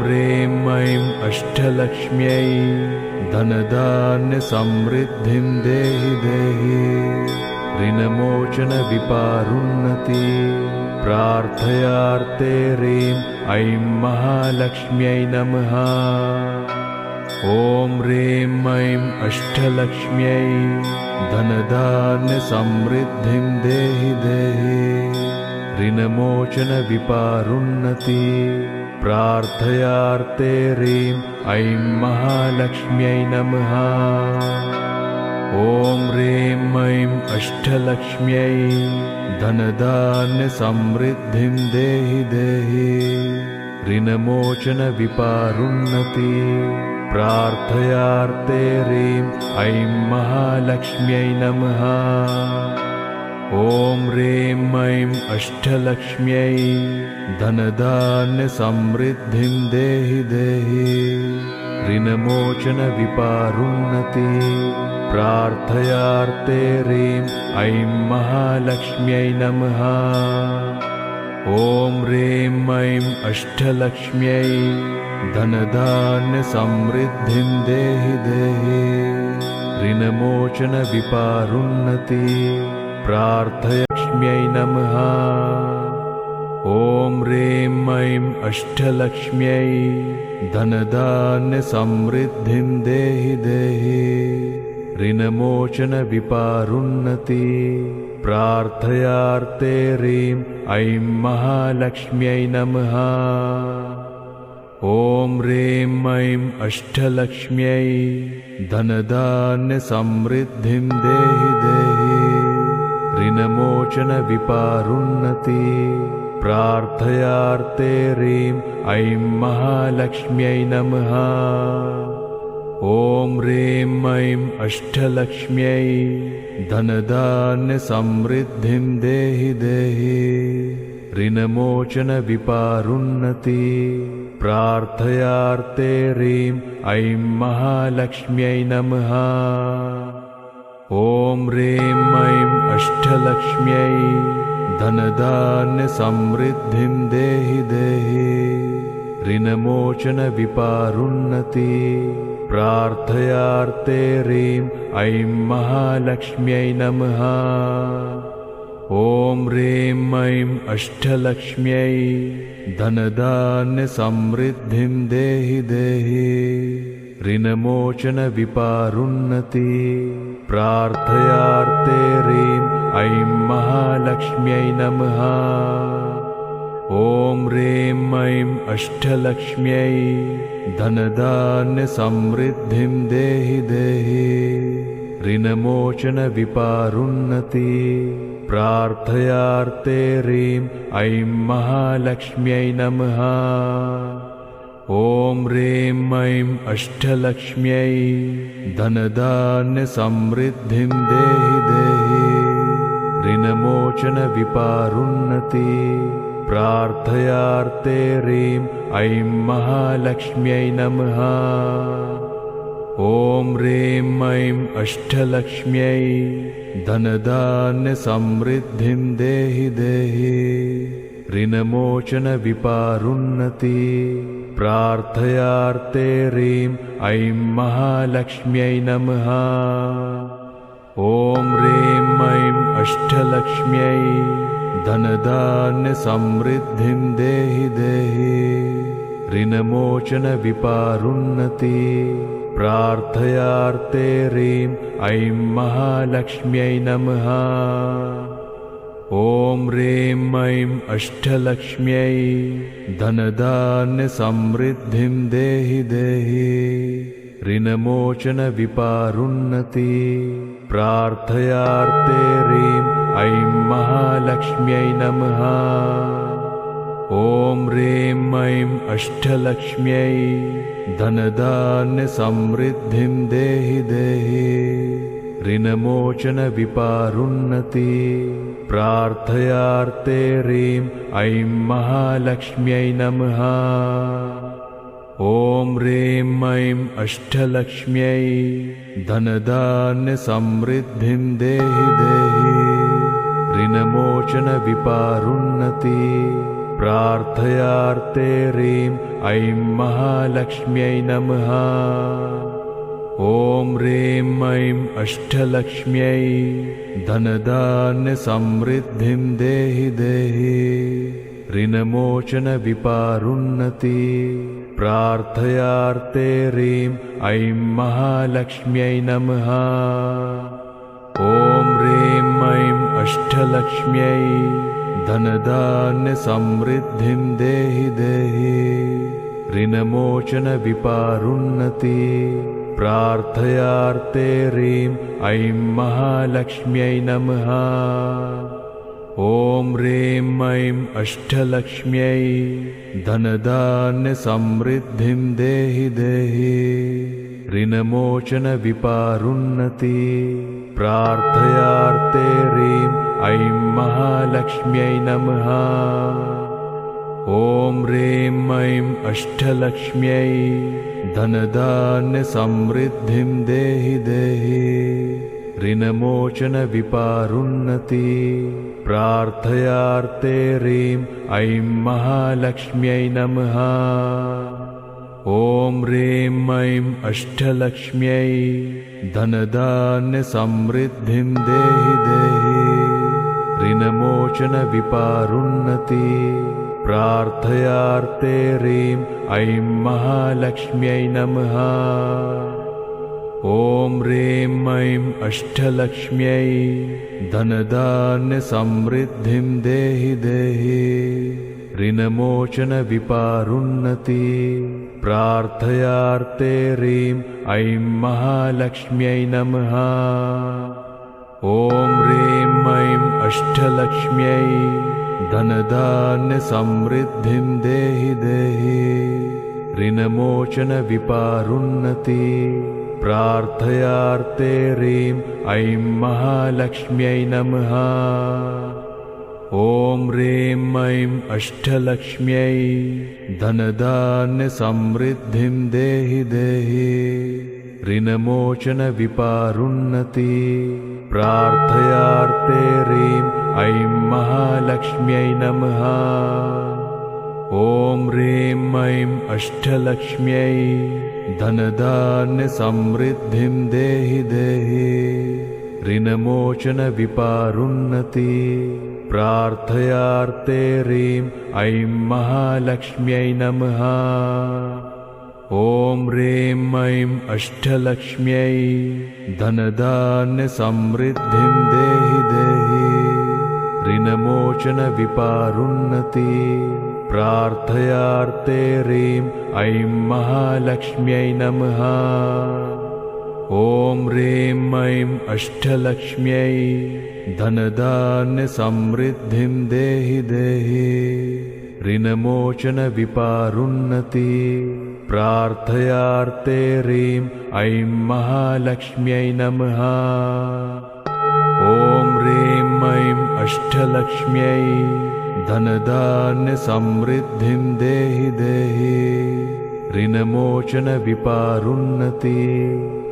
ह्रीं ऐं अष्टलक्ष्म्यै धनधान्यसमृद्धिं देहि देहि ऋणमोचनविपारोन्नति। प्रार्थयार्थे ह्रीं ऐं महालक्ष्म्यै नमः। ॐ ह्रीं ऐं अष्टलक्ष्म्यै धनधान्यसमृद्धिं देहि देहि ऋणमोचनविपारोन्नति। प्रार्थयार्थे ह्रीं ऐं महालक्ष्म्यै नमः। ॐ ह्रीं ऐं अष्टलक्ष्म्यै धनधान्यसमृद्धिं देहि देहि ऋणमोचनविपारोन्नति। प्रार्थयार्थे ह्रीं ऐं महालक्ष्म्यै नमः। ॐ ह्रीं ऐं अष्टलक्ष्म्यै धनधान्यसमृद्धिं देहि देहि ऋणमोचनविपारोन्नति। प्रार्थयार्थे ह्रीं ऐं महालक्ष्म्यै नमः। ॐ ह्रीं ऐं अष्टलक्ष्म्यै धनधान्यसमृद्धिं देहि देहि ऋणमोचनविपारोन्नति प्रार्थयाम्यै नमः। ॐ ह्रीं ऐं अष्टलक्ष्म्यै धनधान्यसमृद्धिं देहि देहि ऋणमोचनविपारोन्नति प्रार्थयार्थे ह्रीं ऐं महालक्ष्म्यै नमः। ॐ ह्रीं ऐं अष्टलक्ष्म्यै धनधान्यसमृद्धिं देहि देहि ऋणमोचनविपारोन्नति प्रार्थयार्थे ह्रीं ऐं महालक्ष्म्यै नमः। ॐ ह्रीं ऐं अष्टलक्ष्म्यै धनधान्यसमृद्धिं देहि देहि ऋणमोचनविपारोन्नति प्रार्थयार्थे ह्रीं ऐं महालक्ष्म्यै नमः। ॐ ह्रीं ऐं अष्टलक्ष्म्यै धनधान्यसमृद्धिं देहि देहि ऋणमोचनविपारोन्नति प्रार्थयार्थे ह्रीं ऐं महालक्ष्म्यै नमः। ॐ ह्रीं ऐं अष्टलक्ष्म्यै धनधान्यसमृद्धिं देहि देहि ऋणमोचनविपारोन्नति प्रार्थयार्थे ह्रीं ऐं महालक्ष्म्यै नमः। ॐ ह्रीं ऐं अष्टलक्ष्म्यै धनधान्यसमृद्धिं देहि देहि ऋणमोचनविपारोन्नति प्रार्थयार्थे ह्रीं ऐं महालक्ष्म्यै नमः। ॐ ह्रीं ऐं अष्टलक्ष्म्यै धनधान्यसमृद्धिं देहि देहि ऋणमोचनविपारोन्नति प्रार्थयार्थे ह्रीं ऐं महालक्ष्म्यै नमः। ॐ ह्रीं ऐं अष्टलक्ष्म्यै धनधान्यसमृद्धिं देहि देहि ऋणमोचनविपारोन्नति प्रार्थयार्थे ह्रीं ऐं महालक्ष्म्यै नमः। ॐ ह्रीं ऐं अष्टलक्ष्म्यै धनधान्यसमृद्धिं देहि देहि ऋणमोचनविपारोन्नति प्रार्थयार्थे ह्रीं ऐं महालक्ष्म्यै नमः। ॐ ह्रीं ऐं अष्टलक्ष्म्यै धनधान्यसमृद्धिं देहि देहि ऋणमोचनविपारोन्नति प्रार्थयार्थे ह्रीं ऐं महालक्ष्म्यै नमः। ॐ ह्रीं ऐं अष्टलक्ष्म्यै धनधान्यसमृद्धिं देहि देहि ऋणमोचनविपारोन्नति प्रार्थयार्थे ह्रीं ऐं महालक्ष्म्यै नमः। ॐ ह्रीं ऐं अष्टलक्ष्म्यै धनधान्यसमृद्धिं देहि देहि ऋणमोचनविपारोन्नति प्रार्थयार्थे ह्रीं ऐं महालक्ष्म्यै नमः। ॐ ह्रीं ऐं अष्टलक्ष्म्यै धनधान्यसमृद्धिं देहि देहि ऋणमोचनविपारोन्नति प्रार्थयार्थे ह्रीं ऐं महालक्ष्म्यै नमः। ॐ ह्रीं ऐं अष्टलक्ष्म्यै धनधान्यसमृद्धिं देहि देहि ऋणमोचनविपारोन्नति प्रार्थयार्थे ह्रीं ऐं महालक्ष्म्यै नमः। ॐ ह्रीं ऐं अष्टलक्ष्म्यै धनधान्यसमृद्धिं देहि देहि ऋणमोचनविपारोन्नति प्रार्थयार्थे ह्रीं ऐं महालक्ष्म्यै नमः। ॐ ह्रीं ऐं अष्टलक्ष्म्यै धनधान्यसमृद्धिं देहि देहि ऋणमोचनविपारुन्नति प्रार्थयार्थे ह्रीं ऐं महालक्ष्म्यै नमः। ॐ ह्रीं ऐं अष्टलक्ष्म्यै धनधान्यसमृद्धिं देहि देहि ऋणमोचनविपारुन्नति प्रार्थयार्थे ह्रीं ऐं महालक्ष्म्यै नमः। ॐ ह्रीं ऐं अष्टलक्ष्म्यै धनधान्यसमृद्धिं देहि देहि ऋणमोचनविपारुन्नति प्रार्थयार्थे ह्रीं ऐं महालक्ष्म्यै नमः। ॐ ह्रीं ऐं अष्टलक्ष्म्यै धनधान्यसमृद्धिं देहि देहि ऋणमोचनविपारुन्नति प्रार्थयार्थे ह्रीं ऐं महालक्ष्म्यै नमः। ॐ ह्रीं ऐं अष्टलक्ष्म्यै धनधान्यसमृद्धिं देहि देहि ऋणमोचनविपारुन्नति प्रार्थयार्थे ह्रीं ऐं महालक्ष्म्यै नमः। ॐ ह्रीं ऐं अष्टलक्ष्म्यै धनधान्यसमृद्धिं देहि देहि ऋणमोचनविपारुन्नति प्रार्थयार्थे ह्रीं ऐं महालक्ष्म्यै नमः। ॐ ह्रीं ऐं अष्टलक्ष्म्यै धनधान्यसमृद्धिं देहि देहि ऋणमोचनविपारुन्नति प्रार्थयार्थे ह्रीं ऐं महालक्ष्म्यै नमः। ॐ ह्रीं ऐं अष्टलक्ष्म्यै धनधान्यसमृद्धिं देहि देहि ऋणमोचनविपारुन्नति प्रार्थयार्थे ह्रीं ऐं महालक्ष्म्यै नमः। ॐ ह्रीं ऐं अष्टलक्ष्म्यै धनधान्यसमृद्धिं देहि देहि ऋणमोचनविपारुन्नति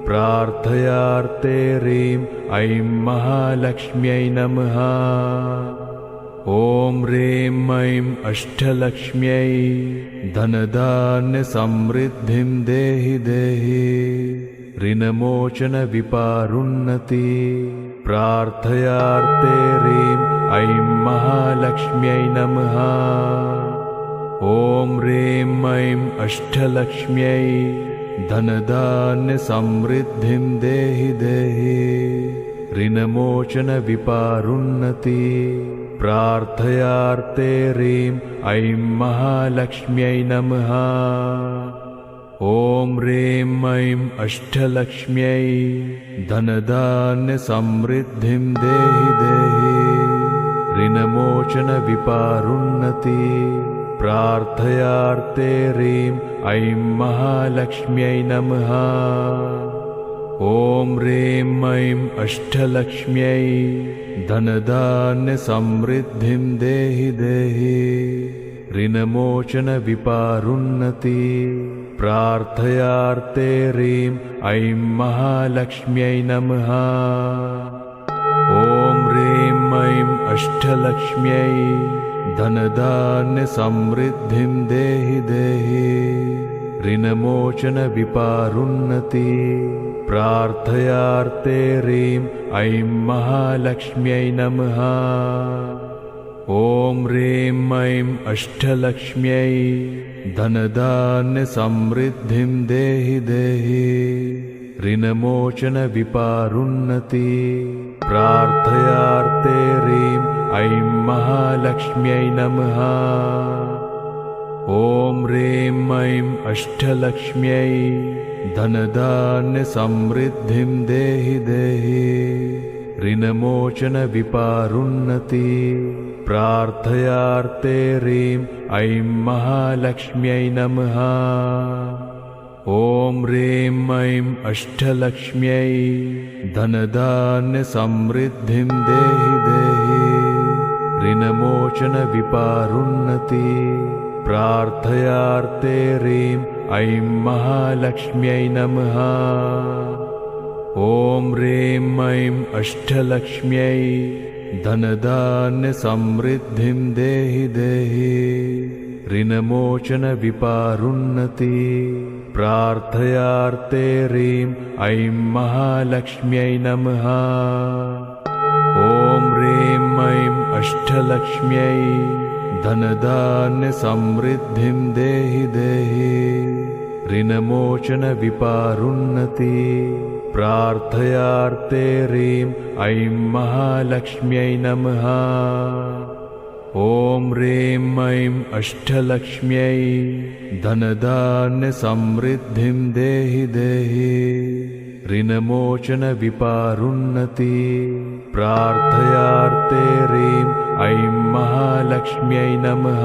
प्रार्थयार्थे ह्रीं ऐं महालक्ष्म्यै नमः। ॐ ह्रीं ऐं अष्टलक्ष्म्यै धनधान्यसमृद्धिं देहि देहि ऋणमोचनविपारुन्नति प्रार्थयार्थे ह्रीं ऐं महालक्ष्म्यै नमः। ॐ ह्रीं ऐं अष्टलक्ष्म्यै धनधान्यसमृद्धिं देहि देहि ऋणमोचनविपारुन्नति प्रार्थयार्थे ह्रीं ऐं महालक्ष्म्यै नमः। ॐ ह्रीं ऐं अष्टलक्ष्म्यै धनधान्यसमृद्धिं देहि देहि ऋणमोचनविपारुन्नति प्रार्थयार्थे ह्रीं ऐं महालक्ष्म्यै नमः। ॐ ह्रीं ऐं अष्टलक्ष्म्यै धनधान्यसमृद्धिं देहि देहि ऋणमोचनविपारुन्नति प्रार्थयार्थे ह्रीं ऐं महालक्ष्म्यै नमः। ॐ ह्रीं ऐं अष्टलक्ष्म्यै धनधान्यसमृद्धिं देहि देहि ऋणमोचनविपारुन्नति प्रार्थयार्थे ह्रीं ऐं महालक्ष्म्यै नमः। ॐ ह्रीं ऐं अष्टलक्ष्म्यै धनधान्यसमृद्धिं देहि देहि ऋणमोचनविपारुन्नति प्रार्थयार्थे ह्रीं ऐं महालक्ष्म्यै नमः। ॐ ह्रीं ऐं अष्टलक्ष्म्यै धनधान्यसमृद्धिं देहि देहि ऋणमोचनविपारुन्नति प्रार्थयार्थे ह्रीं ऐं महालक्ष्म्यै नमः। ॐ ह्रीं ऐं अष्टलक्ष्म्यै धनधान्यसमृद्धिं देहि देहि ऋणमोचनविपारुन्नति प्रार्थयार्थे ह्रीं ऐं महालक्ष्म्यै नमः। ॐ ह्रीं ऐं अष्टलक्ष्म्यै धनधान्यसमृद्धिं देहि देहि ऋणमोचनविपारुन्नति प्रार्थयार्थे ह्रीं ऐं महालक्ष्म्यै नमः। ॐ ह्रीं ऐं अष्टलक्ष्म्यै धनधान्यसमृद्धिं देहि देहि ऋणमोचनविपारुन्नति प्रार्थयार्थे ह्रीं ऐं महालक्ष्म्यै नमः। ॐ ह्रीं ऐं अष्टलक्ष्म्यै धनधान्यसमृद्धिं देहि देहि ऋणमोचनविपारुन्नति प्रार्थयार्थे ह्रीं ऐं महालक्ष्म्यै नमः।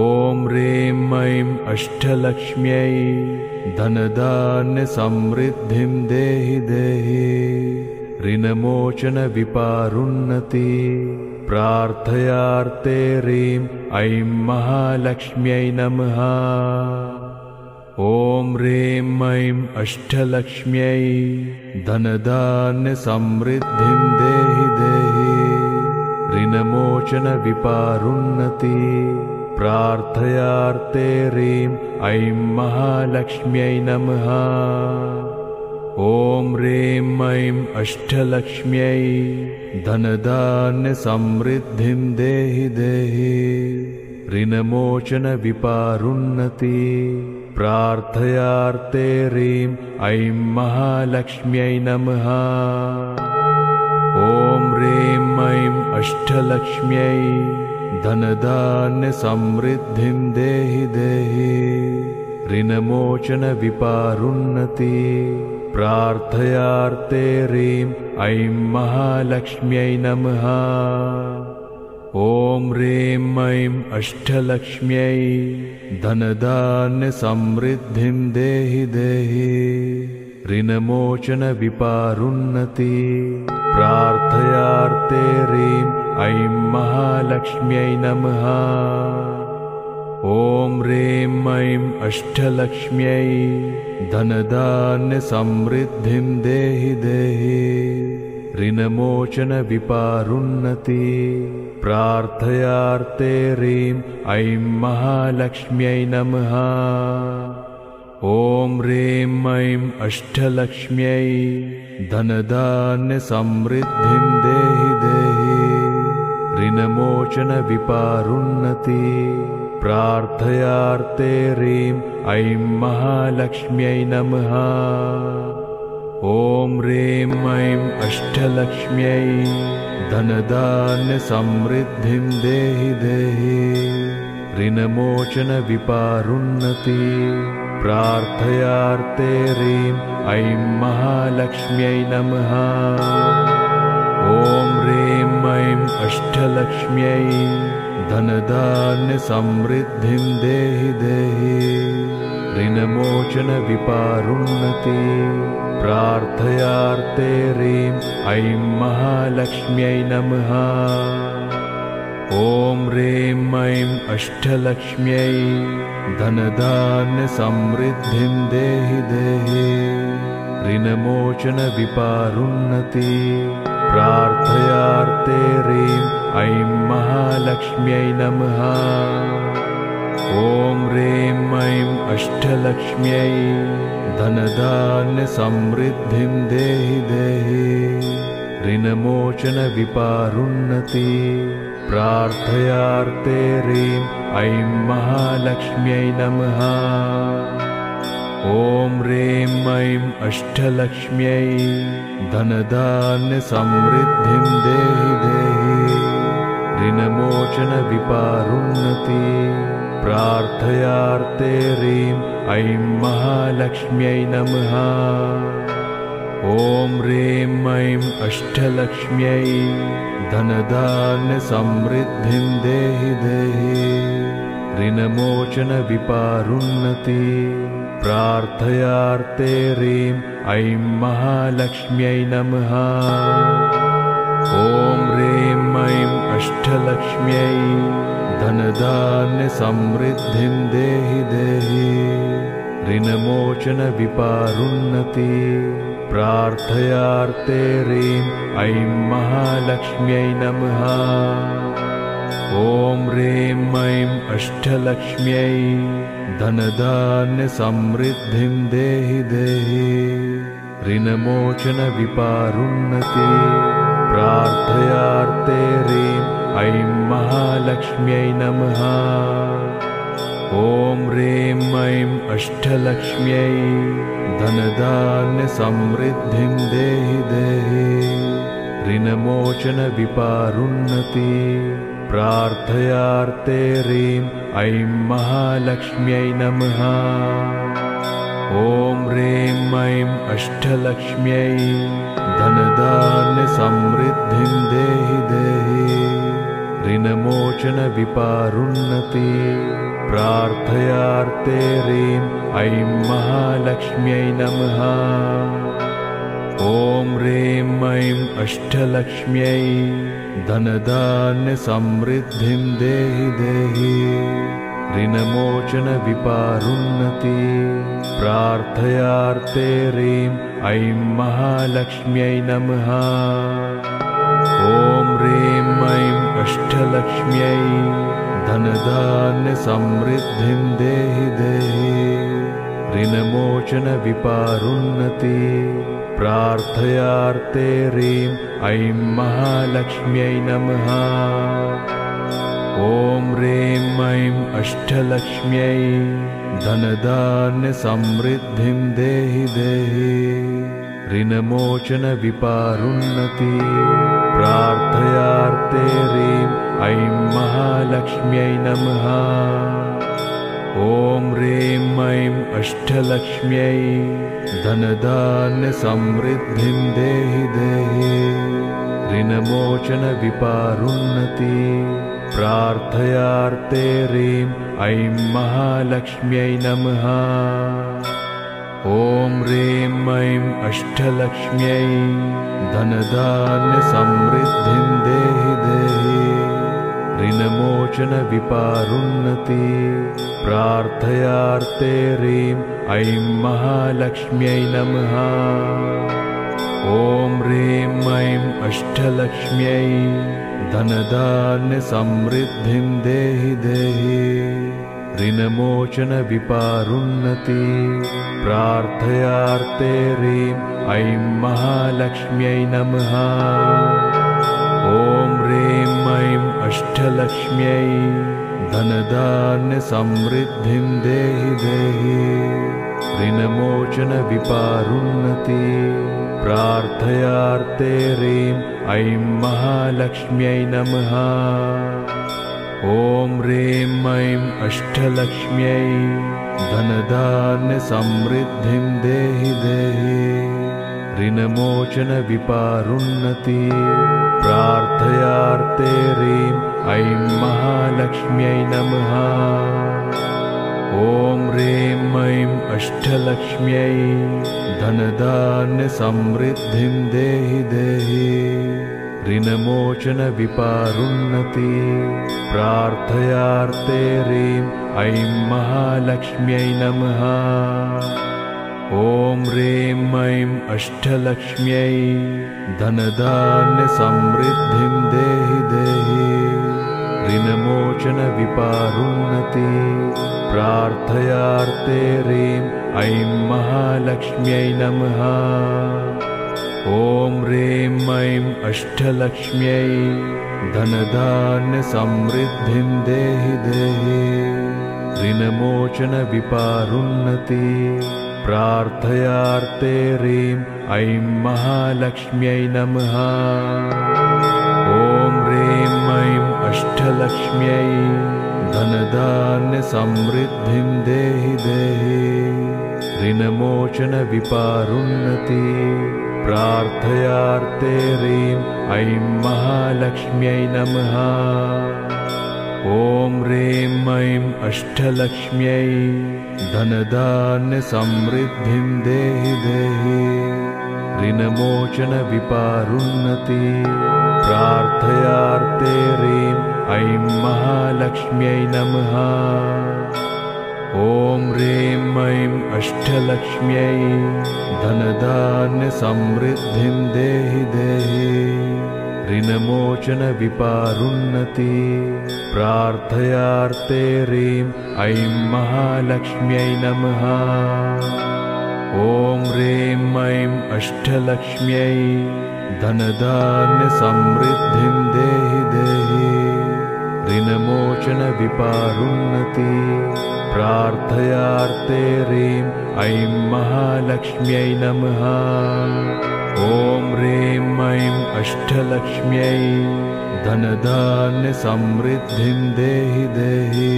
ॐ ह्रीं ऐं अष्टलक्ष्म्यै धनधान्यसमृद्धिं देहि देहि ऋणमोचनविपारुन्नति प्रार्थयार्थे ह्रीं ऐं महालक्ष्म्यै नमः। ॐ ह्रीं ऐं अष्टलक्ष्म्यै धनधान्यसमृद्धिं देहि देहि ऋणमोचनविपारुन्नति प्रार्थयार्थे ह्रीं ऐं महालक्ष्म्यै नमः। ॐ ह्रीं ऐं अष्टलक्ष्म्यै धनधान्यसमृद्धिं देहि देहि ऋणमोचनविपारुन्नति प्रार्थयार्थे ह्रीं ऐं महालक्ष्म्यै नमः। ॐ ह्रीं ऐं अष्टलक्ष्म्यै धनधान्यसमृद्धिं देहि देहि ऋणमोचनविपारुन्नति प्रार्थयार्थे ह्रीं ऐं महालक्ष्म्यै नमः। ॐ ह्रीं ऐं अष्टलक्ष्म्यै धनधान्यसमृद्धिं देहि देहि ऋणमोचनविपारुन्नति प्रार्थयार्थे ह्रीं ऐं महालक्ष्म्यै नमः। ॐ ह्रीं ऐं अष्टलक्ष्म्यै धनधान्यसमृद्धिं देहि देहि ऋणमोचनविपारुन्नति प्रार्थयार्थे ह्रीं ऐं महालक्ष्म्यै नमः। ॐ ह्रीं ऐं अष्टलक्ष्म्यै धनधान्यसमृद्धिं देहि देहि ऋणमोचनविपारुन्नति प्रार्थयार्थे ह्रीं ऐं महालक्ष्म्यै नमः। ॐ ह्रीं ऐं अष्टलक्ष्म्यै धनधान्यसमृद्धिं देहि देहि ऋणमोचनविपारुन्नति प्रार्थयार्थे ह्रीं ऐं महालक्ष्म्यै नमः। ॐ ह्रीं ऐं अष्टलक्ष्म्यै धनधान्यसमृद्धिं देहि देहि ऋणमोचनविपारुन्नति प्रार्थयार्थे ह्रीं ऐं महालक्ष्म्यै नमः। ॐ ह्रीं ऐं अष्टलक्ष्म्यै धनधान्यसमृद्धिं देहि देहि ऋणमोचनविपारुन्नति प्रार्थयार्थे ह्रीं ऐं महालक्ष्म्यै नमः। ॐ ह्रीं ऐं अष्टलक्ष्म्यै धनधान्यसमृद्धिं देहि देहि ऋणमोचनविपारुन्नति प्रार्थयार्थे ह्रीं ऐं महालक्ष्म्यै नमः। ॐ ह्रीं ऐं अष्टलक्ष्म्यै धनधान्यसमृद्धिं देहि देहि ऋणमोचनविपारुन्नति प्रार्थयार्थे ह्रीं ऐं महालक्ष्म्यै नमः। ॐ ह्रीं ऐं अष्टलक्ष्म्यै धनधान्यसमृद्धिं देहि देहि ऋणमोचनविपारुन्नति प्रार्थयार्थे ह्रीं ऐं महालक्ष्म्यै नमः। ॐ ह्रीं ऐं अष्टलक्ष्म्यै धनधान्यसमृद्धिं देहि देहि ऋणमोचनविपारुन्नति प्रार्थयार्थे ह्रीं ऐं महालक्ष्म्यै नमः। ॐ ह्रीं ऐं अष्टलक्ष्म्यै धनधान्यसमृद्धिं देहि देहि ऋणमोचनविपारुन्नति प्रार्थयार्थे ह्रीं ऐं महालक्ष्म्यै नमः। ॐ ह्रीं ऐं अष्टलक्ष्म्यै धनधान्यसमृद्धिं देहि देहि ऋणमोचनविपारुन्नति प्रार्थयार्थे ह्रीं ऐं महालक्ष्म्यै नमः। ॐ ह्रीं ऐं अष्टलक्ष्म्यै धनधान्यसमृद्धिं देहि देहि ऋणमोचनविपारुन्नति प्रार्थयार्थे ह्रीं ऐं महालक्ष्म्यै नमः। ॐ ह्रीं ऐं अष्टलक्ष्म्यै धनधान्यसमृद्धिं देहि देहि ऋणमोचनविपारुन्नति प्रार्थयार्थे ह्रीं ऐं महालक्ष्म्यै नमः। ॐ ह्रीं ऐं अष्टलक्ष्म्यै धनधान्यसमृद्धिं देहि देहि ऋणमोचनविपारुन्नति प्रार्थयार्थे ह्रीं ऐं महालक्ष्म्यै नमः। ॐ ह्रीं ऐं अष्टलक्ष्म्यै धनधान्यसमृद्धिं देहि देहि ऋणमोचनविपारुन्नति प्रार्थयार्थे ह्रीं ऐं महालक्ष्म्यै नमः। ॐ ह्रीं ऐं अष्टलक्ष्म्यै धनधान्यसमृद्धिं देहि देहि ऋणमोचनविपारुन्नति प्रार्थयार्थे ह्रीं ऐं महालक्ष्म्यै नमः। ॐ ह्रीं ऐं अष्टलक्ष्म्यै धनधान्यसमृद्धिं देहि देहि ऋणमोचनविपारुन्नति प्रार्थयार्थे ह्रीं ऐं महालक्ष्म्यै नमः। ॐ ह्रीं ऐं अष्टलक्ष्म्यै धनधान्यसमृद्धिं देहि देहि ऋणमोचनविपारुन्नति प्रार्थयार्थे ह्रीं ऐं महालक्ष्म्यै नमः। ॐ ह्रीं ऐं अष्टलक्ष्म्यै धनधान्यसमृद्धिं देहि देहि ऋणमोचनविपारुन्नति प्रार्थयार्थे ह्रीं ऐं महालक्ष्म्यै नमः। ॐ ह्रीं ऐं अष्टलक्ष्म्यै धनधान्यसमृद्धिं देहि देहि ऋणमोचनविपारुन्नति प्रार्थयार्थे ह्रीं ऐं महालक्ष्म्यै नमः। ॐ ह्रीं ऐं अष्टलक्ष्म्यै धनधान्यसमृद्धिं देहि देहि ऋणमोचनविपारुन्नति प्रार्थयार्थे ह्रीं ऐं महालक्ष्म्यै नमः। ॐ ह्रीं ऐं अष्टलक्ष्म्यै धनधान्यसमृद्धिं देहि देहि ऋणमोचनविपारुन्नति प्रार्थयार्थे ह्रीं ऐं महालक्ष्म्यै नमः। ॐ ह्रीं ऐं अष्टलक्ष्म्यै धनधान्यसमृद्धिं देहि देहि ऋणमोचनविपारुन्नति प्रार्थयार्थे ह्रीं ऐं महालक्ष्म्यै नमः। ॐ ह्रीं ऐं अष्टलक्ष्म्यै धनधान्यसमृद्धिं देहि देहि ऋणमोचनविपारुन्नति प्रार्थयार्थे ह्रीं ऐं महालक्ष्म्यै नमः। ॐ ह्रीं ऐं अष्टलक्ष्म्यै धनधान्यसमृद्धिं देहि देहि ऋणमोचनविपारुन्नति प्रार्थयार्थे ह्रीं ऐं महालक्ष्म्यै नमः। ॐ ह्रीं ऐं अष्टलक्ष्म्यै धनधान्यसमृद्धिं देहि देहि ऋणमोचनविपारोन्नति प्रार्थयार्थे ह्रीं ऐं महालक्ष्म्यै नमः। ॐ ह्रीं ऐं अष्टलक्ष्म्यै धनधान्यसमृद्धिं देहि देहि ऋणमोचनविपारोन्नति प्रार्थयार्थे ह्रीं ऐं महालक्ष्म्यै नमः। ॐ ह्रीं ऐं अष्टलक्ष्म्यै धनधान्यसमृद्धिं देहि देहि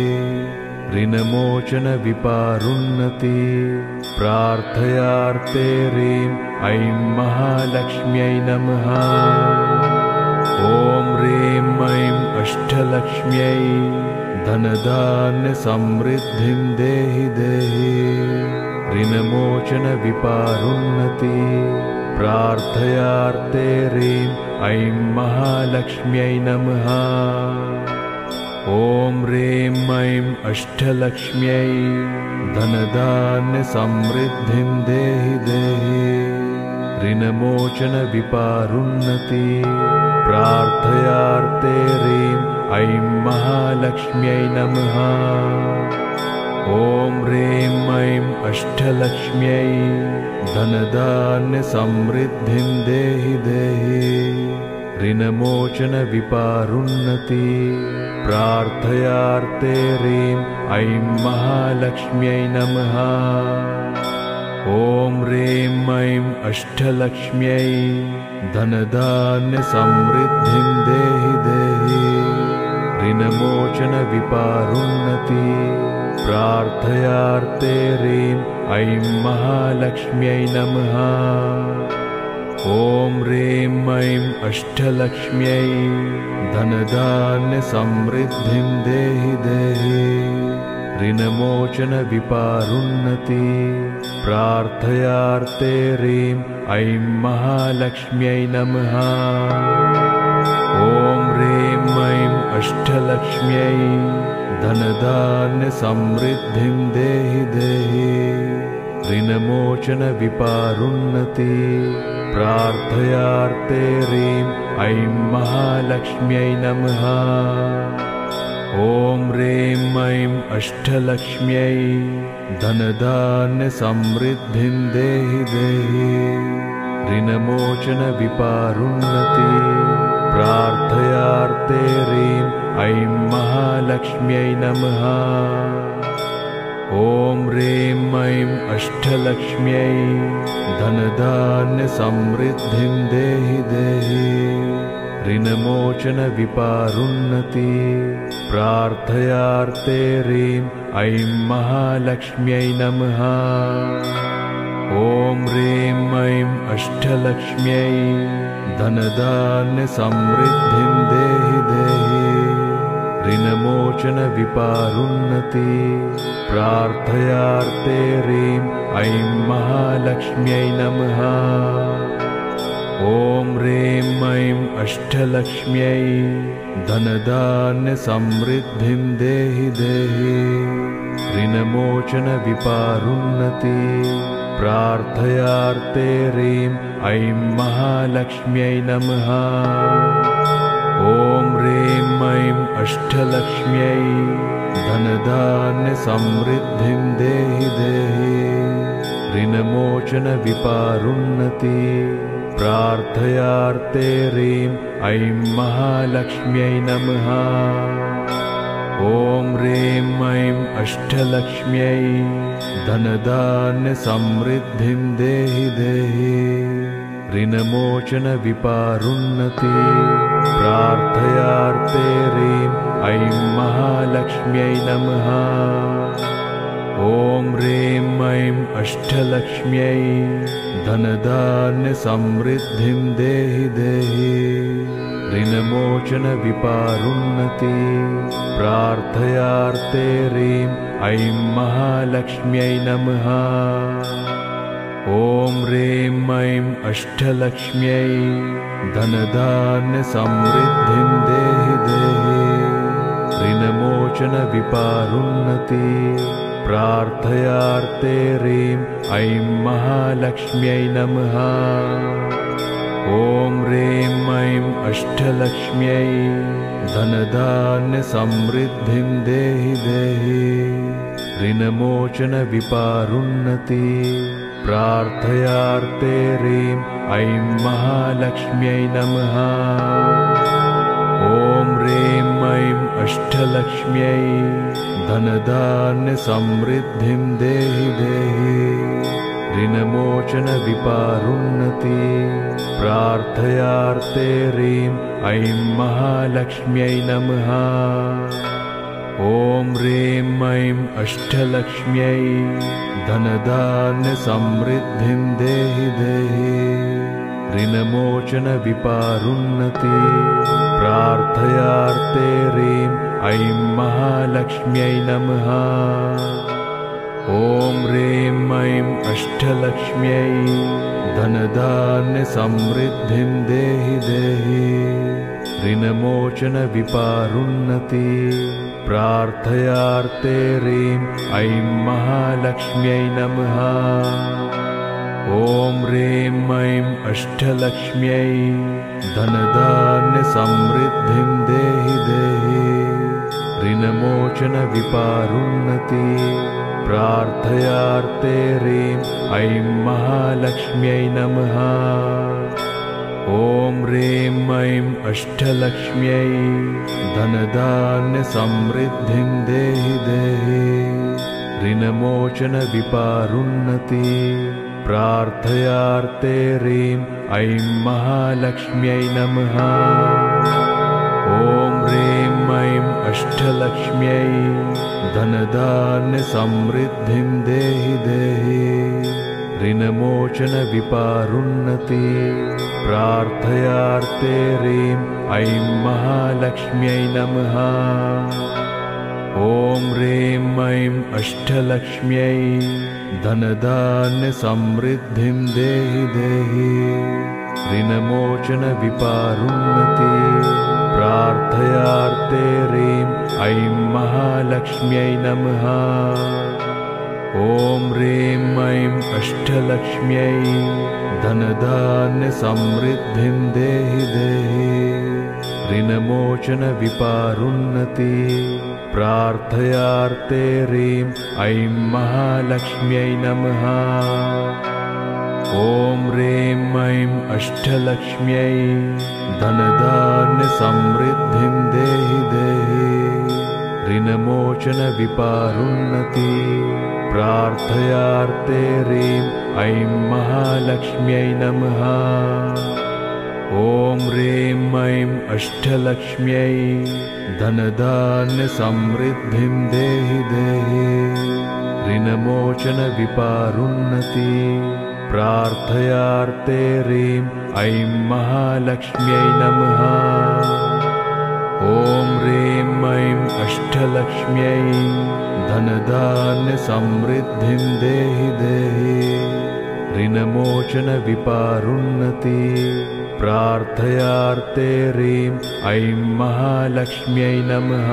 ऋणमोचनविपारोन्नति प्रार्थयार्थे ह्रीं ऐं महालक्ष्म्यै नमः। ॐ ह्रीं ऐं अष्टलक्ष्म्यै धनधान्यसमृद्धिं देहि देहि ऋणमोचनविपारोन्नति प्रार्थयार्थे ह्रीं ऐं महालक्ष्म्यै नमः। ॐ ह्रीं ऐं अष्टलक्ष्म्यै धनधान्यसमृद्धिं देहि देहि ऋणमोचनविपारोन्नति प्रार्थयार्थे ह्रीं ऐं महालक्ष्म्यै नमः। ॐ ह्रीं ऐं अष्टलक्ष्म्यै धनधान्यसमृद्धिं देहि देहि ऋणमोचनविपारोन्नति प्रार्थयार्थे ह्रीं ऐं महालक्ष्म्यै नमः। ॐ ह्रीं ऐं अष्टलक्ष्म्यै धनधान्यसमृद्धिं देहि देहि ऋणमोचनविपारोन्नति प्रार्थयार्थे ह्रीं ऐं महालक्ष्म्यै नमः। ॐ ह्रीं ऐं अष्टलक्ष्म्यै धनधान्यसमृद्धिं देहि देहि ऋणमोचनविपारोन्नति प्रार्थयार्थे ह्रीं ऐं महालक्ष्म्यै नमः। ॐ ह्रीं ऐं अष्टलक्ष्म्यै धनधान्यसमृद्धिं देहि देहि ऋणमोचनविपारोन्नति प्रार्थयार्थे ह्रीं ऐं महालक्ष्म्यै नमः। ॐ ह्रीं ऐं अष्टलक्ष्म्यै धनधान्यसमृद्धिं देहि देहि ऋणमोचनविपारोन्नति प्रार्थयार्थे ह्रीं ऐं महालक्ष्म्यै नमः। ॐ ह्रीं ऐं अष्टलक्ष्म्यै धनधान्यसमृद्धिं देहि देहि ऋणमोचनविपारोन्नति प्रार्थयार्थे ह्रीं ऐं महालक्ष्म्यै नमः। ॐ ह्रीं ऐं अष्टलक्ष्म्यै धनधान्यसमृद्धिं देहि देहि ऋणमोचनविपारोन्नति प्रार्थयार्थे ह्रीं ऐं महालक्ष्म्यै नमः। ॐ ह्रीं ऐं अष्टलक्ष्म्यै धनधान्यसमृद्धिं देहि देहि ऋणमोचनविपारोन्नति प्रार्थयार्थे ह्रीं ऐं महालक्ष्म्यै नमः। ॐ ह्रीं ऐं अष्टलक्ष्म्यै धनधान्यसमृद्धिं देहि देहि ऋणमोचनविपारोन्नति प्रार्थयार्थे ह्रीं ऐं महालक्ष्म्यै नमः। ॐ ह्रीं ऐं अष्टलक्ष्म्यै धनधान्यसमृद्धिं देहि देहि ऋणमोचनविपारोन्नति प्रार्थयार्थे ह्रीं ऐं महालक्ष्म्यै नमः। ॐ ह्रीं ऐं अष्टलक्ष्म्यै धनधान्यसमृद्धिं देहि देहि ऋणमोचनविपारोन्नति प्रार्थयार्थे ह्रीं ऐं महालक्ष्म्यै नमः। ॐ ह्रीं ऐं अष्टलक्ष्म्यै धनधान्यसमृद्धिं देहि देहि ऋणमोचनविपारोन्नति प्रार्थयार्थे ह्रीं ऐं महालक्ष्म्यै नमः। ॐ ह्रीं ऐं अष्टलक्ष्म्यै धनधान्यसमृद्धिं देहि देहि ऋणमोचनविपारुन्नति। प्रार्थयार्थे ह्रीं ऐं महालक्ष्म्यै नमः। ॐ ह्रीं ऐं अष्टलक्ष्म्यै धनधान्यसमृद्धिं देहि देहि ऋणमोचनविपारुन्नति। प्रार्थयार्थे ह्रीं ऐं महालक्ष्म्यै नमः। ॐ ह्रीं ऐं अष्टलक्ष्म्यै धनधान्यसमृद्धिं देहि देहि ऋणमोचनविपारुन्नति। प्रार्थयार्थे ह्रीं ऐं महालक्ष्म्यै नमः। ॐ ह्रीं ऐं अष्टलक्ष्म्यै धनधान्यसमृद्धिं देहि देहि ऋणमोचनविपारुन्नति। प्रार्थयार्थे ह्रीं ऐं महालक्ष्म्यै नमः। ॐ ह्रीं ऐं अष्टलक्ष्म्यै धनधान्यसमृद्धिं देहि देहि ऋणमोचनविपारुन्नति। प्रार्थयार्थे ह्रीं ऐं महालक्ष्म्यै नमः। ॐ ह्रीं ऐं अष्टलक्ष्म्यै धनधान्यसमृद्धिं देहि देहि ऋणमोचनविपारुन्नति। प्रार्थयार्थे ह्रीं ऐं महालक्ष्म्यै नमः। ॐ ह्रीं ऐं अष्टलक्ष्म्यै धनधान्यसमृद्धिं देहि देहि ऋणमोचनविपारुन्नति। प्रार्थयार्थे ह्रीं ऐं महालक्ष्म्यै नमः। ॐ ह्रीं ऐं अष्टलक्ष्म्यै धनधान्यसमृद्धिं देहि देहि ऋणमोचनविपारुन्नति। प्रार्थयार्थे ह्रीं ऐं महालक्ष्म्यै नमः। ॐ ह्रीं ऐं अष्टलक्ष्म्यै धनधान्यसमृद्धिं देहि देहि ऋणमोचनविपारुन्नति। प्रार्थयार्थे ह्रीं ऐं महालक्ष्म्यै नमः। ॐ ह्रीं ऐं अष्टलक्ष्म्यै धनधान्यसमृद्धिं देहि देहि ऋणमोचनविपारुन्नति। प्रार्थयार्थे ह्रीं ऐं महालक्ष्म्यै नमः। ॐ ह्रीं ऐं अष्टलक्ष्म्यै धनधान्यसमृद्धिं देहि देहि ऋणमोचनविपारुन्नति। प्रार्थयार्थे ह्रीं ऐं महालक्ष्म्यै नमः। ॐ ह्रीं ऐं अष्टलक्ष्म्यै धनधान्यसमृद्धिं देहि देहि ऋणमोचनविपारुन्नति। प्रार्थयार्थे ह्रीं ऐं महालक्ष्म्यै नमः।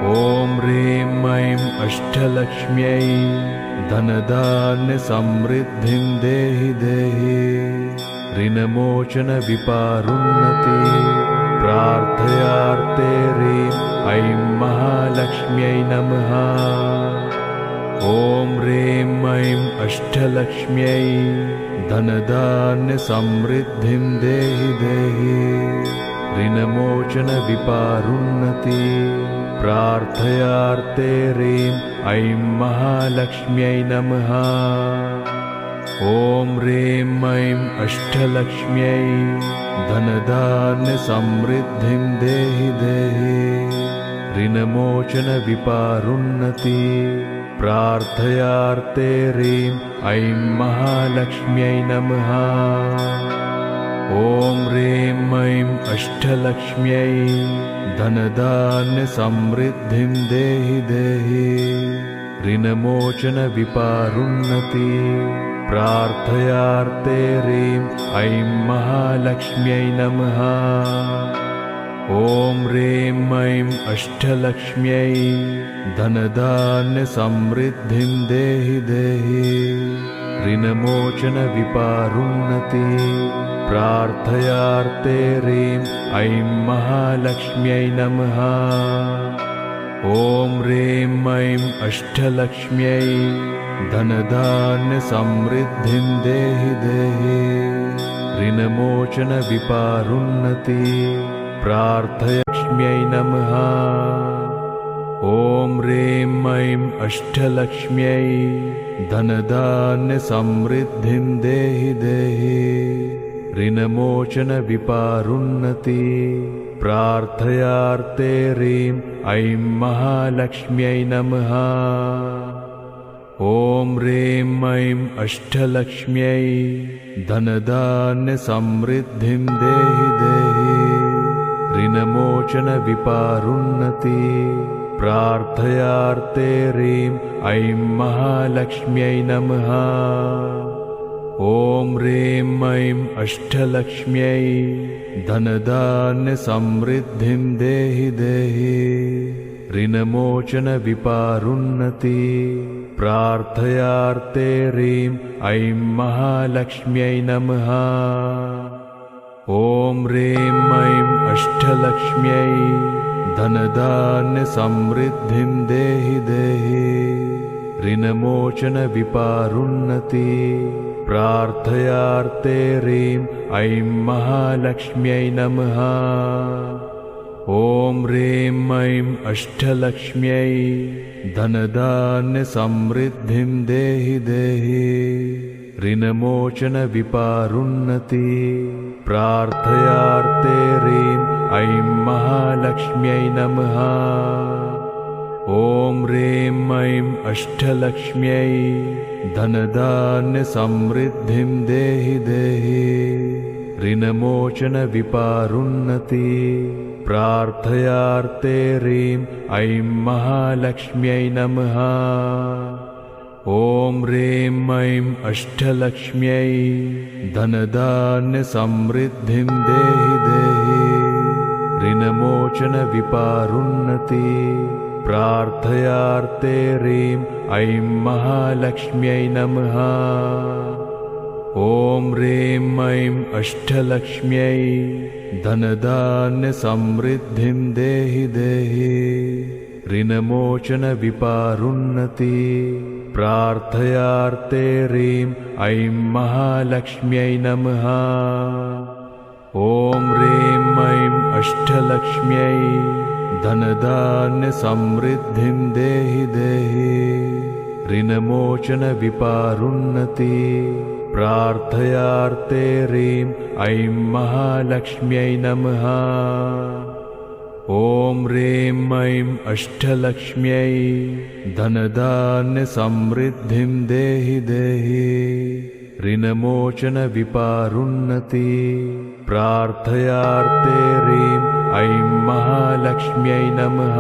ॐ ह्रीं ऐं अष्टलक्ष्म्यै धनधान्यसमृद्धिं देहि देहि ऋणमोचनविपारुन्नति। प्रार्थयार्थे ह्रीं ऐं महालक्ष्म्यै नमः। ॐ ह्रीं ऐं अष्टलक्ष्म्यै धनधान्यसमृद्धिं देहि देहि ऋणमोचनविपारुन्नति। प्रार्थयार्थे ह्रीं ऐं महालक्ष्म्यै नमः। ॐ ह्रीं ऐं अष्टलक्ष्म्यै धनधान्यसमृद्धिं देहि देहि ऋणमोचनविपारुन्नति। प्रार्थयार्थे ह्रीं ऐं महालक्ष्म्यै नमः। ॐ ह्रीं ऐं अष्टलक्ष्म्यै धनधान्यसमृद्धिं देहि देहि ऋणमोचनविपारुन्नति। प्रार्थयार्थे ह्रीं ऐं महालक्ष्म्यै नमः। ॐ ह्रीं ऐं अष्टलक्ष्म्यै धनधान्यसमृद्धिं देहि देहि ऋणमोचनविपारोन्नति प्रार्थयार्थे ह्रीं ऐं महालक्ष्म्यै नमः। ॐ ह्रीं ऐं अष्टलक्ष्म्यै धनधान्यसमृद्धिं देहि देहि ऋणमोचनविपारोन्नति प्रार्थयाक्ष्म्यै नमः। ॐ ह्रीं ऐं अष्टलक्ष्म्यै धनधान्यसमृद्धिं देहि देहि ऋणमोचनविपारोन्नति प्रार्थयार्थे ह्रीं ऐं महालक्ष्म्यै नमः। ॐ ह्रीं ऐं अष्टलक्ष्म्यै धनधान्यसमृद्धिं देहि देहि ऋणमोचनविपारोन्नति प्रार्थयार्थे ह्रीं ऐं महालक्ष्म्यै नमः। ॐ ह्रीं ऐं अष्टलक्ष्म्यै धनधान्यसमृद्धिं देहि देहि ऋणमोचनविपारोन्नति प्रार्थयार्थे ह्रीं ऐं महालक्ष्म्यै नमः। ॐ ह्रीं ऐं अष्टलक्ष्म्यै धनधान्यसमृद्धिं देहि देहि ऋणमोचनविपारोन्नति प्रार्थयार्थे ह्रीं ऐं महालक्ष्म्यै नमः। ॐ ह्रीं ऐं अष्टलक्ष्म्यै धनधान्यसमृद्धिं देहि देहि ऋणमोचनविपारोन्नति प्रार्थयार्थे ह्रीं ऐं महालक्ष्म्यै नमः। ॐ ह्रीं ऐं अष्टलक्ष्म्यै धनधान्यसमृद्धिं देहि देहि ऋणमोचनविपारोन्नति प्रार्थयार्थे ह्रीं ऐं महालक्ष्म्यै नमः। ॐ ह्रीं ऐं अष्टलक्ष्म्यै धनधान्यसमृद्धिं देहि देहि ऋणमोचनविपारोन्नति प्रार्थयार्थे ह्रीं ऐं महालक्ष्म्यै नमः। ॐ ह्रीं ऐं अष्टलक्ष्म्यै धनधान्यसमृद्धिं देहि देहि ऋणमोचनविपारोन्नति प्रार्थयार्थे ह्रीं ऐं महालक्ष्म्यै नमः। ॐ ह्रीं ऐं अष्टलक्ष्म्यै धनधान्यसमृद्धिं देहि देहि ऋणमोचनविपारोन्नति प्रार्थयार्थे ह्रीं ऐं महालक्ष्म्यै नमः। ॐ ह्रीं ऐं अष्टलक्ष्म्यै धनधान्यसमृद्धिं देहि देहि ऋणमोचनविपारोन्नति प्रार्थयार्थे ह्रीं ऐं महालक्ष्म्यै नमः।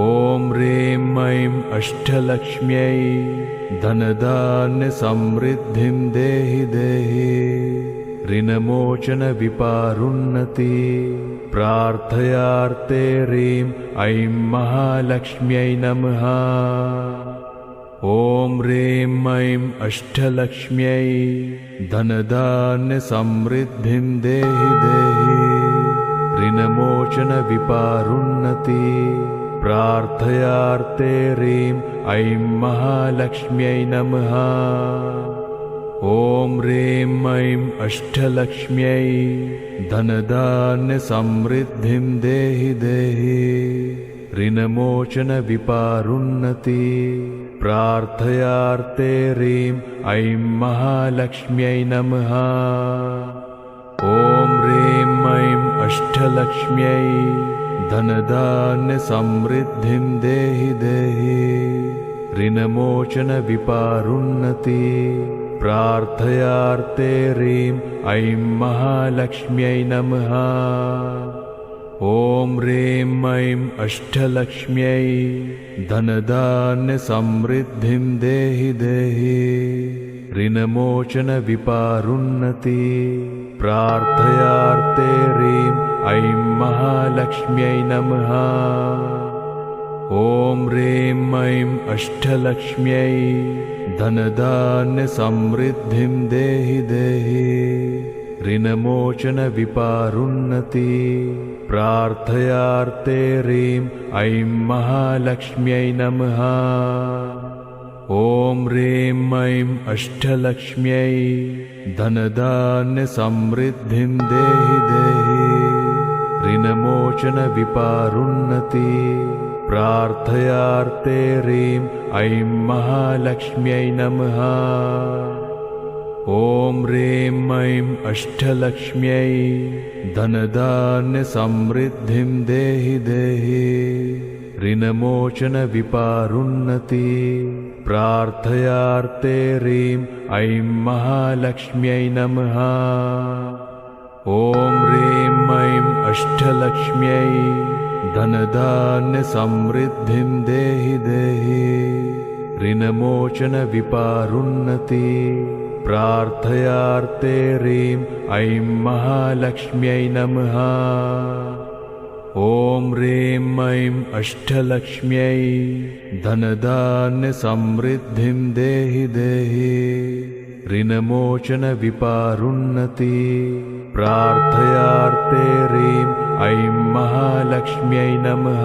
ॐ ह्रीं ऐं अष्टलक्ष्म्यै धनधान्यसमृद्धिं देहि देहि ऋणमोचनविपारोन्नति प्रार्थयार्थे ह्रीं ऐं महालक्ष्म्यै नमः। ॐ ह्रीं ऐं अष्टलक्ष्म्यै धनधान्यसमृद्धिं देहि देहि ऋणमोचनविपारोन्नति प्रार्थयार्थे ह्रीं ऐं महालक्ष्म्यै नमः। ॐ ह्रीं ऐं अष्टलक्ष्म्यै धनधान्यसमृद्धिं देहि देहि ऋणमोचनविपारोन्नति प्रार्थयार्थे ह्रीं ऐं महालक्ष्म्यै नमः। ॐ ह्रीं ऐं अष्टलक्ष्म्यै धनधान्यसमृद्धिं देहि देहि ऋणमोचनविपारोन्नति प्रार्थयार्थे ह्रीं ऐं महालक्ष्म्यै नमः। ॐ ह्रीं ऐं अष्टलक्ष्म्यै धनधान्यसमृद्धिं देहि देहि ऋणमोचनविपारोन्नति प्रार्थयार्थे ह्रीं ऐं महालक्ष्म्यै नमः। ॐ ह्रीं ऐं अष्टलक्ष्म्यै धनधान्यसमृद्धिं देहि देहि। ऋणमोचनविपारुन्नति प्रार्थयार्थे ह्रीं ऐं महालक्ष्म्यै नमः। ॐ ह्रीं ऐं अष्टलक्ष्म्यै धनधान्यसमृद्धिं देहि देहि। ऋणमोचनविपारुन्नति प्रार्थयार्थे ह्रीं ऐं महालक्ष्म्यै नमः। ॐ ह्रीं ऐं अष्टलक्ष्म्यै धनधान्यसमृद्धिं देहि देहि। ऋणमोचनविपारुन्नति प्रार्थयार्थे ह्रीं ऐं महालक्ष्म्यै नमः। ॐ ह्रीं ऐं अष्टलक्ष्म्यै धनधान्यसमृद्धिं देहि देहि। ऋणमोचनविपारुन्नति प्रार्थयार्थे ह्रीं ऐं महालक्ष्म्यै नमः। ॐ ह्रीं ऐं अष्टलक्ष्म्यै धनधान्यसमृद्धिं देहि देहि। ऋणमोचनविपारुन्नति प्रार्थयार्थे ह्रीं ऐं महालक्ष्म्यै नमः।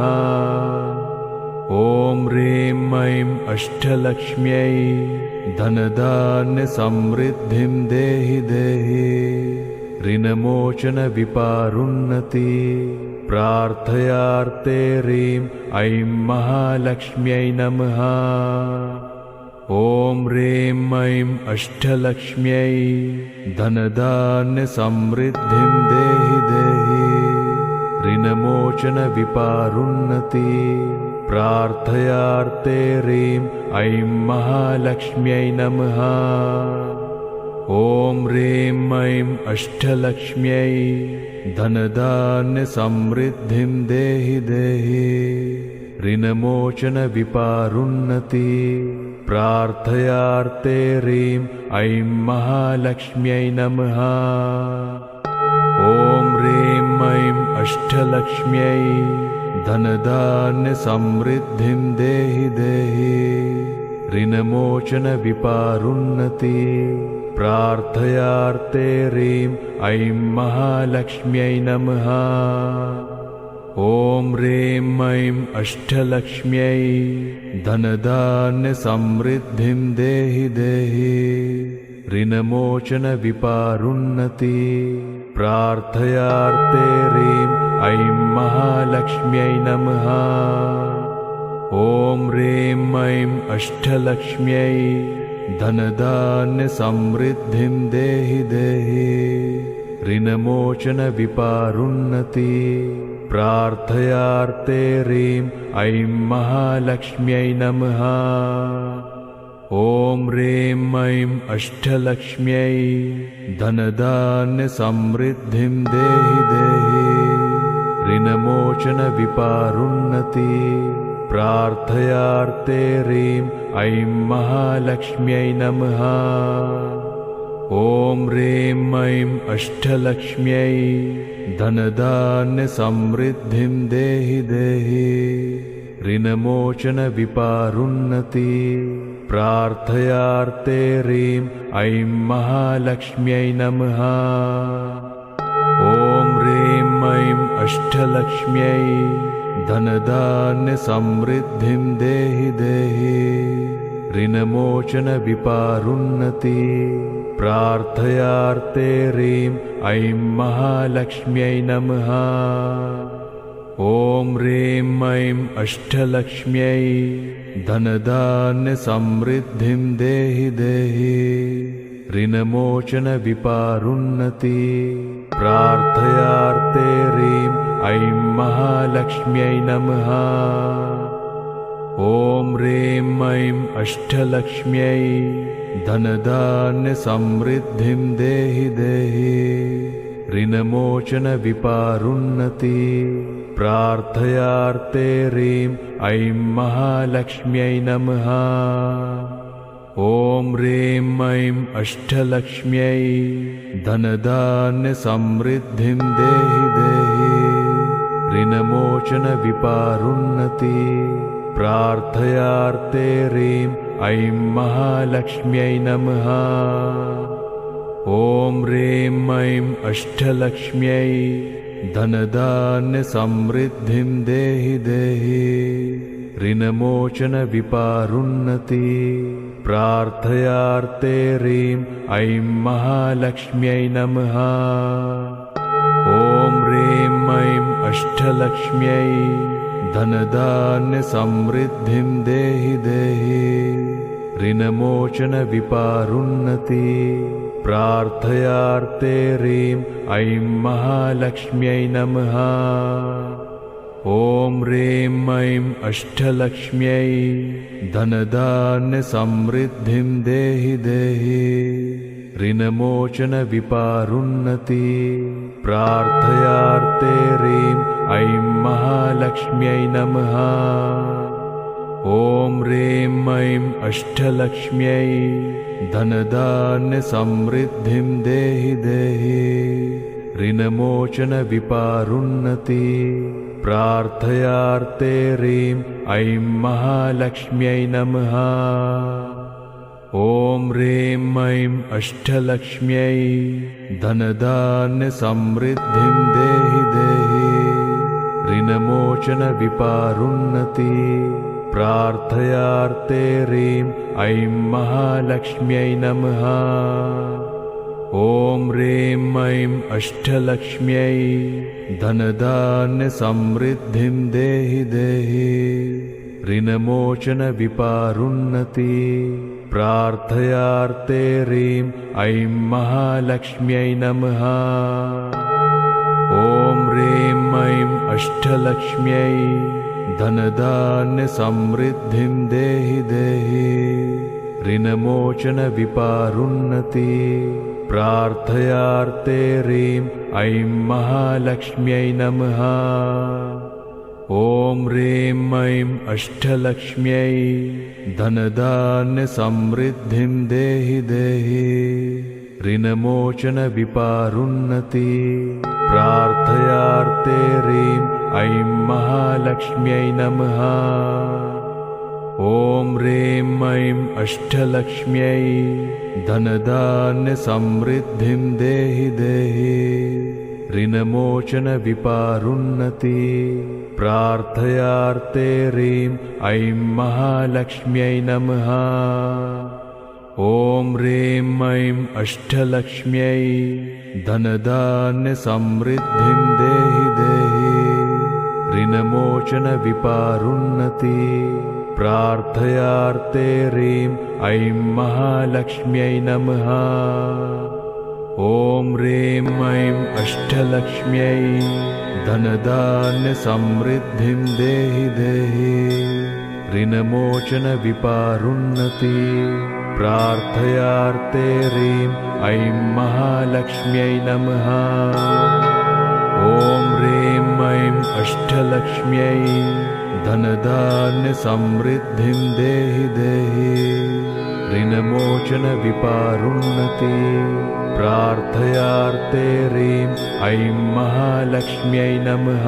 ॐ ह्रीं ऐं अष्टलक्ष्म्यै धनधान्यसमृद्धिं देहि देहि। ऋणमोचनविपारुन्नति प्रार्थयार्थे ह्रीं ऐं महालक्ष्म्यै नमः। ॐ ह्रीं ऐं अष्टलक्ष्म्यै धनधान्यसमृद्धिं देहि देहि। ऋणमोचनविपारुन्नति प्रार्थयार्थे ह्रीं ऐं महालक्ष्म्यै नमः। ॐ ह्रीं ऐं अष्टलक्ष्म्यै धनधान्यसमृद्धिं देहि देहि। ऋणमोचनविपारुन्नति प्रार्थयार्थे ह्रीं ऐं महालक्ष्म्यै नमः। ॐ ह्रीं ऐं अष्टलक्ष्म्यै धनधान्यसमृद्धिं देहि देहि। ऋणमोचनविपारुन्नति प्रार्थयार्थे ह्रीं ऐं महालक्ष्म्यै नमः। ॐ ह्रीं ऐं अष्टलक्ष्म्यै धनधान्यसमृद्धिं देहि देहि। ऋणमोचनविपारुन्नति प्रार्थयार्थे ह्रीं ऐं महालक्ष्म्यै नमः। ॐ ह्रीं ऐं अष्टलक्ष्म्यै धनधान्यसमृद्धिं देहि देहि। ऋणमोचनविपारुन्नति प्रार्थयार्थे ह्रीं ऐं महालक्ष्म्यै नमः। ॐ ह्रीं ऐं अष्टलक्ष्म्यै धनधान्यसमृद्धिं देहि देहि। ऋणमोचनविपारुन्नति प्रार्थयार्थे ह्रीं ऐं महालक्ष्म्यै नमः। ॐ ह्रीं ऐं अष्टलक्ष्म्यै धनधान्यसमृद्धिं देहि देहि। ऋणमोचनविपारुन्नति प्रार्थयार्थे ह्रीं ऐं महालक्ष्म्यै नमः। ॐ ह्रीं ऐं अष्टलक्ष्म्यै धनधान्यसमृद्धिं देहि देहि। ऋणमोचनविपारुन्नति प्रार्थयार्थे ह्रीं ऐं महालक्ष्म्यै नमः। ॐ ह्रीं ऐं अष्टलक्ष्म्यै धनधान्यसमृद्धिं देहि देहि। ऋणमोचनविपारुन्नति प्रार्थयार्थे ह्रीं ऐं महालक्ष्म्यै नमः। ॐ ह्रीं ऐं अष्टलक्ष्म्यै धनधान्यसमृद्धिं देहि देहि। ऋणमोचनविपारुन्नति प्रार्थयार्थे ह्रीं ऐं महालक्ष्म्यै नमः। ॐ ह्रीं ऐं अष्टलक्ष्म्यै धनधान्यसमृद्धिं देहि देहि। ऋणमोचनविपारुन्नति प्रार्थयार्थे ह्रीं ऐं महालक्ष्म्यै नमः। ॐ ह्रीं ऐं अष्टलक्ष्म्यै धनधान्यसमृद्धिं देहि देहि ऋणमोचनविपारुन्नति प्रार्थयार्थे ह्रीं ऐं महालक्ष्म्यै नमः। ॐ ह्रीं ऐं अष्टलक्ष्म्यै धनधान्यसमृद्धिं देहि देहि ऋणमोचनविपारुन्नति प्रार्थयार्थे ह्रीं ऐं महालक्ष्म्यै नमः। ॐ ह्रीं ऐं अष्टलक्ष्म्यै धनधान्यसमृद्धिं देहि देहि ऋणमोचनविपारुन्नति प्रार्थयार्थे ह्रीं ऐं महालक्ष्म्यै नमः। ॐ ह्रीं ऐं अष्टलक्ष्म्यै धनधान्यसमृद्धिं देहि देहि ऋणमोचनविपारुन्नति प्रार्थयार्थे ह्रीं ऐं महालक्ष्म्यै नमः। ॐ ह्रीं ऐं अष्टलक्ष्म्यै धनधान्यसमृद्धिं देहि देहि ऋणमोचनविपारुन्नति प्रार्थयार्थे ह्रीं ऐं महालक्ष्म्यै नमः। ॐ ह्रीं ऐं अष्टलक्ष्म्यै धनधान्यसमृद्धिं देहि देहि ऋणमोचनविपारुन्नति प्रार्थयार्थे ह्रीं ऐं महालक्ष्म्यै नमः। ॐ ह्रीं ऐं अष्टलक्ष्म्यै धनधान्यसमृद्धिं देहि देहि ऋणमोचनविपारुन्नति प्रार्थयार्थे ह्रीं ऐं महालक्ष्म्यै नमः। ॐ ह्रीं ऐं अष्टलक्ष्म्यै धनधान्यसमृद्धिं देहि देहि ऋणमोचनविपारुन्नति प्रार्थयार्थे ह्रीं ऐं महालक्ष्म्यै नमः। ॐ ह्रीं ऐं अष्टलक्ष्म्यै धनधान्यसमृद्धिं देहि देहि ऋणमोचनविपारुन्नति प्रार्थयार्थे ह्रीं ऐं महालक्ष्म्यै नमः। ॐ ह्रीं ऐं अष्टलक्ष्म्यै धनधान्यसमृद्धिं देहि देहि ऋणमोचनविपारुन्नति प्रार्थयार्थे ह्रीं ऐं महालक्ष्म्यै नमः। ॐ ह्रीं ऐं अष्टलक्ष्म्यै धनधान्यसमृद्धिं देहि देहि ऋणमोचनविपारुन्नति प्रार्थयार्थे ह्रीं ऐं महालक्ष्म्यै नमः। ॐ ह्रीं ऐं अष्टलक्ष्म्यै धनधान्यसमृद्धिं देहि देहि ऋणमोचनविपारुन्नति प्रार्थयार्थे ह्रीं ऐं महालक्ष्म्यै नमः।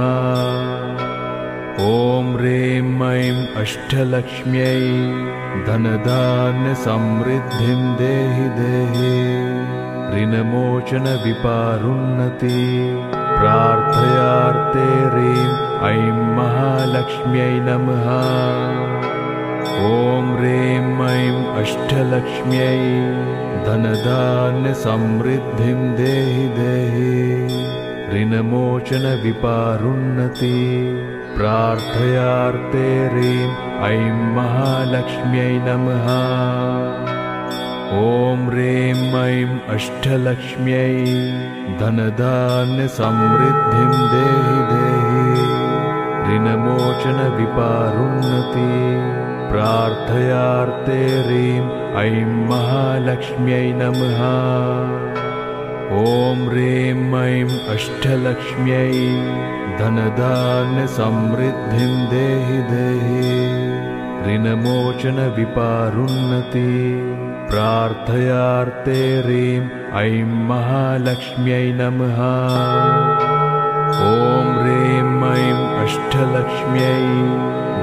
ॐ ह्रीं ऐं अष्टलक्ष्म्यै धनधान्यसमृद्धिं देहि देहि ऋणमोचनविपारुन्नति प्रार्थयार्थे ह्रीं ऐं महालक्ष्म्यै नमः। ॐ ह्रीं ऐं अष्टलक्ष्म्यै धनधान्यसमृद्धिं देहि देहि ऋणमोचनविपारुन्नति प्रार्थयार्थे ह्रीं ऐं महालक्ष्म्यै नमः। ॐ ह्रीं ऐं अष्टलक्ष्म्यै धनधान्यसमृद्धिं देहि देहि ऋणमोचनविपारुन्नति प्रार्थयार्थे ह्रीं ऐं महालक्ष्म्यै नमः। ॐ ह्रीं ऐं अष्टलक्ष्म्यै धनधान्यसमृद्धिं देहि देहि ऋणमोचनविपारुन्नति प्रार्थयार्थे ह्रीं ऐं महालक्ष्म्यै नमः। ॐ ह्रीं ऐं अष्टलक्ष्म्यै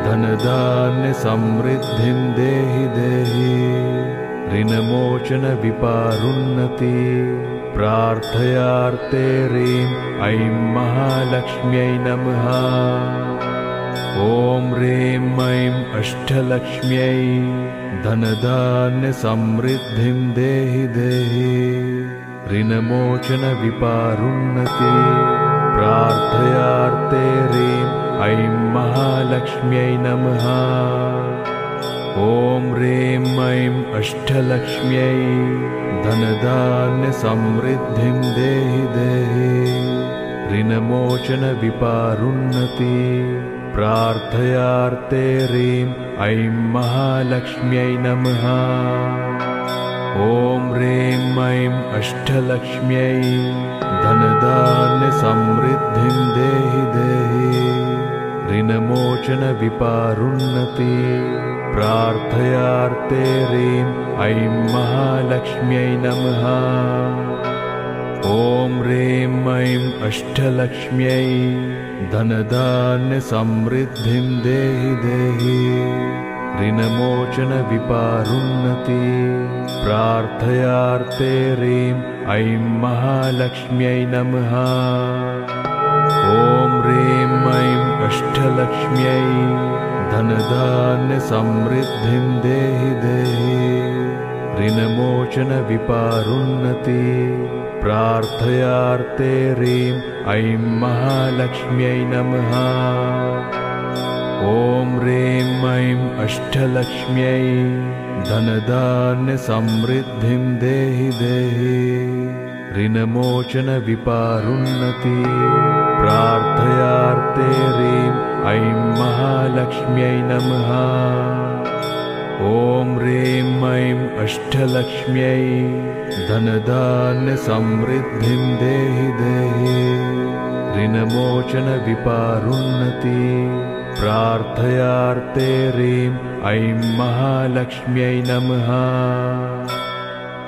धनधान्यसमृद्धिं देहि देहि ऋणमोचनविपारुन्नति प्रार्थयार्ते ह्रीं ऐं महालक्ष्म्यै नमः। ॐ ह्रीं ऐं अष्टलक्ष्म्यै धनधान्यसमृद्धिं देहि देहि ऋणमोचनविपारुन्नति प्रार्थयार्ते ह्रीं ऐं महालक्ष्म्यै नमः। ॐ ह्रीं ऐं अष्टलक्ष्म्यै धनधान्यसमृद्धिं देहि देहि ऋणमोचनविपारुन्नति प्रार्थयार्ते ह्रीं ऐं महालक्ष्म्यै नमः। ॐ ह्रीं ऐं अष्टलक्ष्म्यै धनधान्यसमृद्धिं देहि देहि ऋणमोचनविपारुन्नति प्रार्थयार्ते ह्रीं ऐं महालक्ष्म्यै नमः। ॐ ह्रीं ऐं अष्टलक्ष्म्यै धनधान्यसमृद्धिं देहि देहि ऋणमोचनविपारुन्नति प्रार्थयार्ते ह्रीं ऐं महालक्ष्म्यै नमः। ॐ ह्रीं ऐं अष्टलक्ष्म्यै धनधान्यसमृद्धिं देहि देहि ऋणमोचनविपारुन्नति प्रार्थयार्ते ह्रीं ऐं महालक्ष्म्यै नमः। ॐ ह्रीं ऐं अष्टलक्ष्म्यै धनधान्यसमृद्धिं देहि देहि ऋणमोचनविपारुन्नति प्रार्थयार्ते ह्रीं ऐं महालक्ष्म्यै नमः। ॐ ह्रीं ऐं अष्टलक्ष्म्यै धनधान्यसमृद्धिं देहि देहि ऋणमोचनविपारुन्नति प्रार्थयार्ते ह्रीं ऐं महालक्ष्म्यै नमः।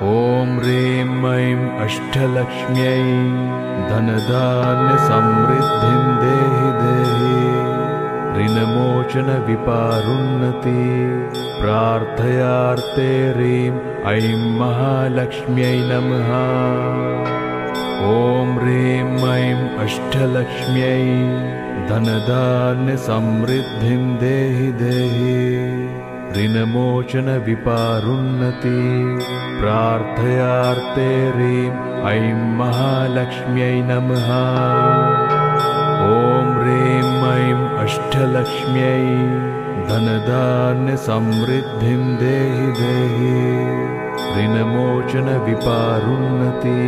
ॐ ह्रीं ऐं अष्टलक्ष्म्यै धनधान्यसमृद्धिं देहि देहि ऋणमोचनविपारुन्नति प्रार्थयार्ते ह्रीं ऐं महालक्ष्म्यै नमः। ॐ ह्रीं ऐं अष्टलक्ष्म्यै धनधान्यसमृद्धिं देहि देहि ऋणमोचनविपारुन्नति प्रार्थयार्ते ह्रीं ऐं महालक्ष्म्यै नमः। ॐ ह्रीं ऐं अष्टलक्ष्म्यै धनधान्यसमृद्धिं देहि देहि ऋणमोचनविपारुन्नति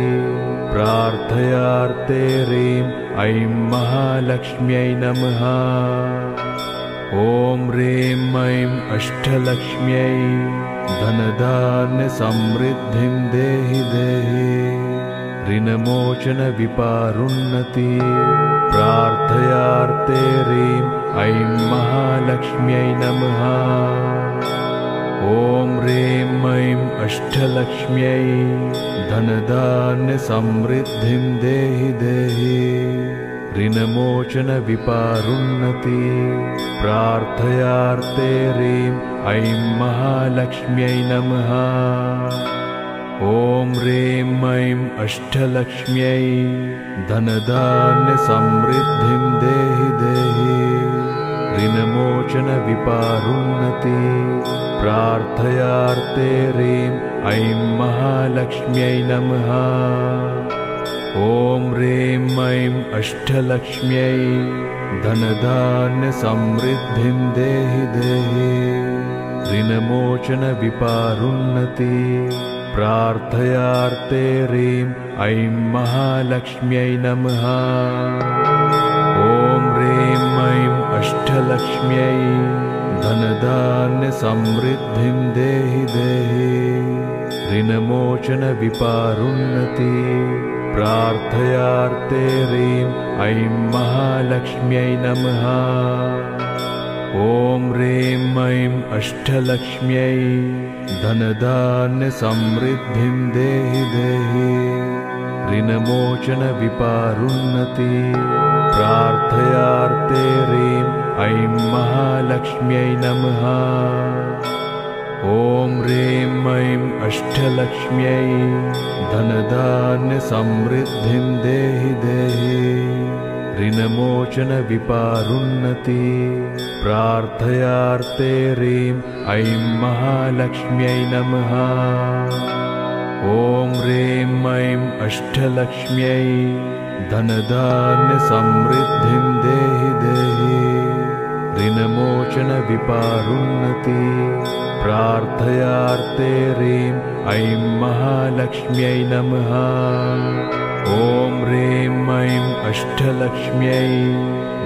प्रार्थयार्ते ह्रीं ऐं महालक्ष्म्यै नमः। ॐ ह्रीं ऐं अष्टलक्ष्म्यै धनधान्यसमृद्धिं देहि देहि ऋणमोचनविपारुन्नति प्रार्थयार्ते ह्रीं ऐं महालक्ष्म्यै नमः। ॐ ह्रीं ऐं अष्टलक्ष्म्यै धनधान्यसमृद्धिं देहि देहि ऋणमोचनविपारुन्नति प्रार्थयार्ते ह्रीं ऐं महालक्ष्म्यै नमः। ॐ ह्रीं ऐं अष्टलक्ष्म्यै धनधान्यसमृद्धिं देहि देहि ऋणमोचनविपारुन्नति प्रार्थयार्ते ह्रीं ऐं महालक्ष्म्यै नमः। ॐ ह्रीं ऐं अष्टलक्ष्म्यै धनधान्यसमृद्धिं देहि देहि ऋणमोचनविपारुन्नति प्रार्थयार्ते ह्रीं ऐं महालक्ष्म्यै नमः। ॐ ह्रीं ऐं अष्टलक्ष्म्यै धनधान्यसमृद्धिं देहि देहि ऋणमोचनविपारुन्नति प्रार्थयार्ते ह्रीं ऐं महालक्ष्म्यै नमः। ॐ ह्रीं ऐं अष्टलक्ष्म्यै धनधान्यसमृद्धिं देहि देहि ऋणमोचनविपारुन्नति प्रार्थयार्ते ह्रीं ऐं महालक्ष्म्यै नमः। ॐ ह्रीं ऐं अष्टलक्ष्म्यै धनधान्यसमृद्धिं देहि देहि। ऋणमोचनविपारोन्नति प्रार्थयार्थे ह्रीं ऐं महालक्ष्म्यै नमः। ॐ ह्रीं ऐं अष्टलक्ष्म्यै धनधान्यसमृद्धिं देहि देहि। ऋणमोचनविपारोन्नति प्रार्थयार्थे ह्रीं ऐं महालक्ष्म्यै नमः। ॐ ह्रीं ऐं अष्टलक्ष्म्यै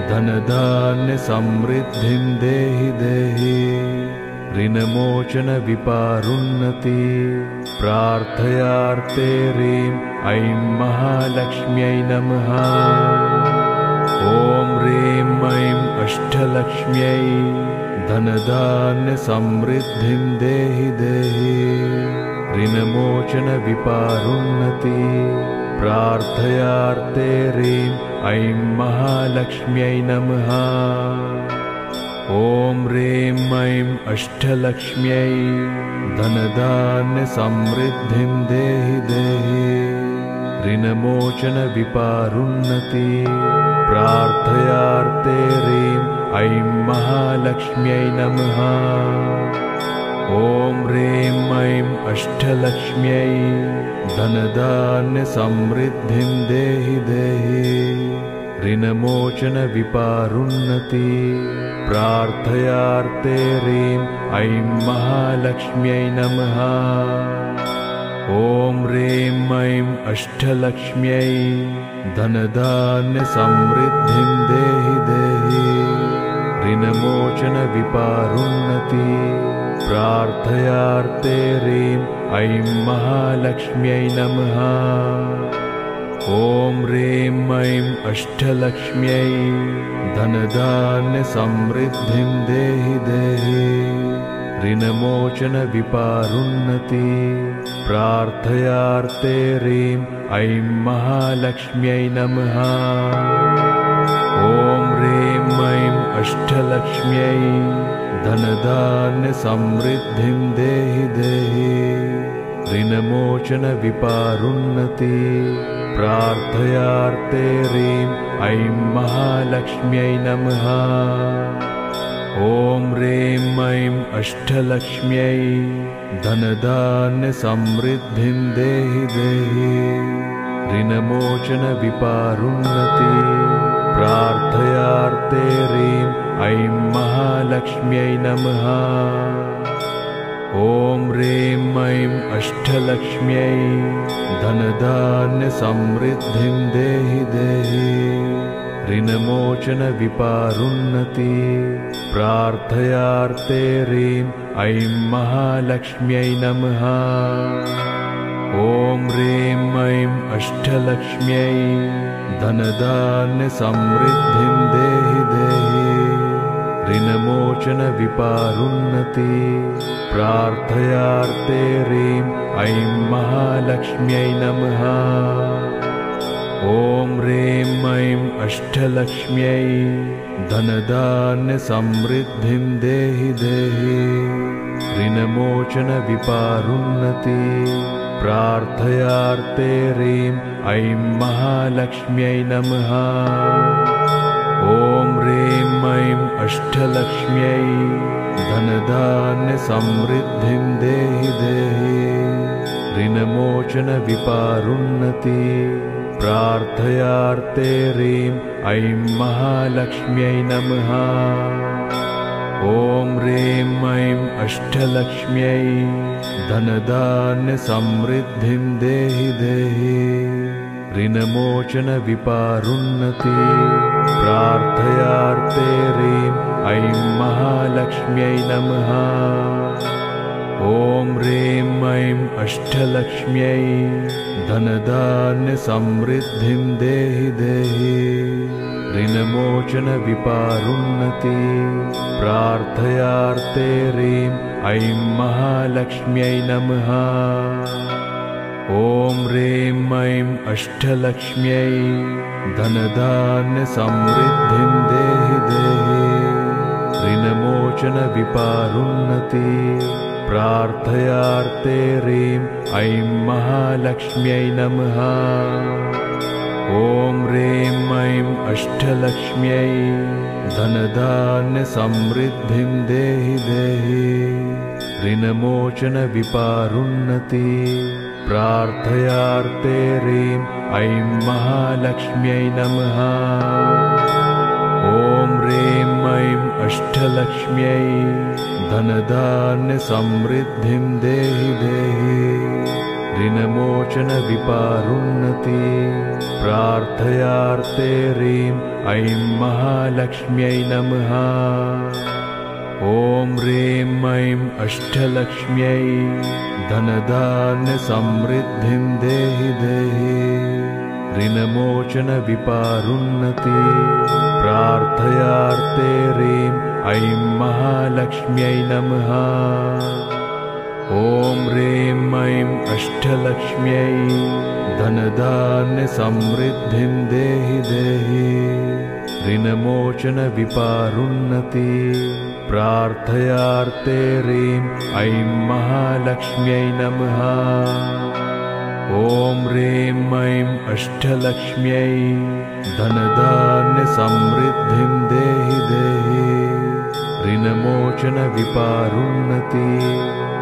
धनधान्यसमृद्धिं देहि देहि। ऋणमोचनविपारोन्नति प्रार्थयार्थे ह्रीं ऐं महालक्ष्म्यै नमः। ॐ ह्रीं ऐं अष्टलक्ष्म्यै धनधान्यसमृद्धिं देहि देहि। ऋणमोचनविपारोन्नति प्रार्थयार्थे ह्रीं ऐं महालक्ष्म्यै नमः। ॐ ह्रीं ऐं अष्टलक्ष्म्यै धनधान्यसमृद्धिं देहि देहि। ऋणमोचनविपारोन्नति प्रार्थयार्थे ह्रीं ऐं महालक्ष्म्यै नमः। ॐ ह्रीं ऐं अष्टलक्ष्म्यै धनधान्यसमृद्धिं देहि देहि। ऋणमोचनविपारोन्नति प्रार्थयार्थे ह्रीं ऐं महालक्ष्म्यै नमः। ॐ ह्रीं ऐं अष्टलक्ष्म्यै धनधान्यसमृद्धिं देहि देहि। ऋणमोचनविपारोन्नति प्रार्थयार्थे ह्रीं ऐं महालक्ष्म्यै नमः। ॐ ह्रीं ऐं अष्टलक्ष्म्यै धनधान्यसमृद्धिं देहि देहि। ऋणमोचनविपारोन्नति प्रार्थयार्थे ह्रीं ऐं महालक्ष्म्यै नमः। ॐ ह्रीं ऐं अष्टलक्ष्म्यै धनधान्यसमृद्धिं देहि देहि। ऋणमोचनविपारोन्नति प्रार्थयार्थे ह्रीं ऐं महालक्ष्म्यै नमः। ॐ ह्रीं ऐं अष्टलक्ष्म्यै धनधान्यसमृद्धिं देहि देहि। ऋणमोचनविपारोन्नति प्रार्थयार्थे ह्रीं ऐं महालक्ष्म्यै नमः। ॐ ह्रीं ऐं अष्टलक्ष्म्यै धनधान्यसमृद्धिं देहि देहि। ऋणमोचनविपारोन्नति प्रार्थयार्थे ह्रीं ऐं महालक्ष्म्यै नमः। ॐ ह्रीं ऐं अष्टलक्ष्म्यै धनधान्यसमृद्धिं देहि देहि। ऋणमोचनविपारोन्नति प्रार्थयार्थे ह्रीं ऐं महालक्ष्म्यै नमः। ॐ ह्रीं ऐं अष्टलक्ष्म्यै धनधान्यसमृद्धिं देहि देहि। ऋणमोचनविपारोन्नति प्रार्थयार्थे ह्रीं ऐं महालक्ष्म्यै नमः। ॐ ह्रीं ऐं अष्टलक्ष्म्यै धनधान्यसमृद्धिं देहि देहि। ऋणमोचनविपारोन्नति प्रार्थयार्थे ह्रीं ऐं महालक्ष्म्यै नमः। ॐ ह्रीं ऐं अष्टलक्ष्म्यै धनधान्यसमृद्धिं देहि देहि। ऋणमोचनविपारोन्नति प्रार्थयार्थे ह्रीं ऐं महालक्ष्म्यै नमः। ॐ ह्रीं ऐं अष्टलक्ष्म्यै धनधान्यसमृद्धिं देहि देहि। ऋणमोचनविपारोन्नति प्रार्थयार्थे ह्रीं ऐं महालक्ष्म्यै नमः। ॐ ह्रीं ऐं अष्टलक्ष्म्यै धनधान्यसमृद्धिं देहि देहि। विपारुन्नति प्रार्थयार्ते ह्रीं ऐं महालक्ष्म्यै नमः। ॐ ह्रीं ऐं अष्टलक्ष्म्यै धनधान्यसमृद्धिं देहि देहि ऋणमोचन विपारुन्नति प्रार्थयार्ते ह्रीं ऐं महालक्ष्म्यै नमः। ॐ ह्रीं ऐं अष्टलक्ष्म्यै धनधान्यसमृद्धिं देहि देहि ऋणमोचन विपारुन्नति प्रार्थयार्ते ह्रीं ऐं महालक्ष्म्यै नमः। ॐ ह्रीं ऐं अष्टलक्ष्म्यै धनधान्यसमृद्धिं देहि देहि ऋणमोचन विपारुन्नति प्रार्थयार्ते ह्रीं ऐं महालक्ष्म्यै नमः। ॐ ह्रीं ऐं अष्टलक्ष्म्यै धनधान्यसमृद्धिं देहि देहि ऋणमोचन विपारुन्नति प्रार्थयार्ते ह्रीं ऐं महालक्ष्म्यै नमः। ॐ ह्रीं ऐं अष्टलक्ष्म्यै धनधान्यसमृद्धिं देहि देहि ऋणमोचन विपारुन्नति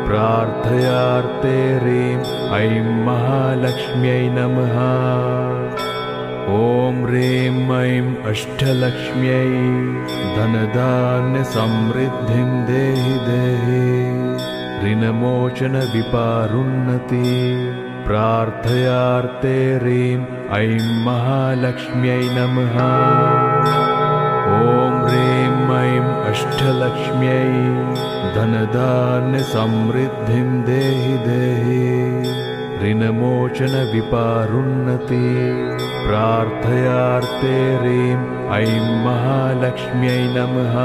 प्रार्थयार्ते ह्रीं ऐं महालक्ष्म्यै नमः। ॐ ह्रीं ऐं अष्टलक्ष्म्यै धनधान्यसमृद्धिं देहि देहि ऋणमोचन विपारुन्नति प्रार्थयार्ते ह्रीं ऐं महालक्ष्म्यै नमः। ॐ ह्रीं ऐं अष्टलक्ष्म्यै धनधान्यसमृद्धिं देहि देहि ऋणमोचन विपारुन्नति प्रार्थयार्ते ह्रीं ऐं महालक्ष्म्यै नमः।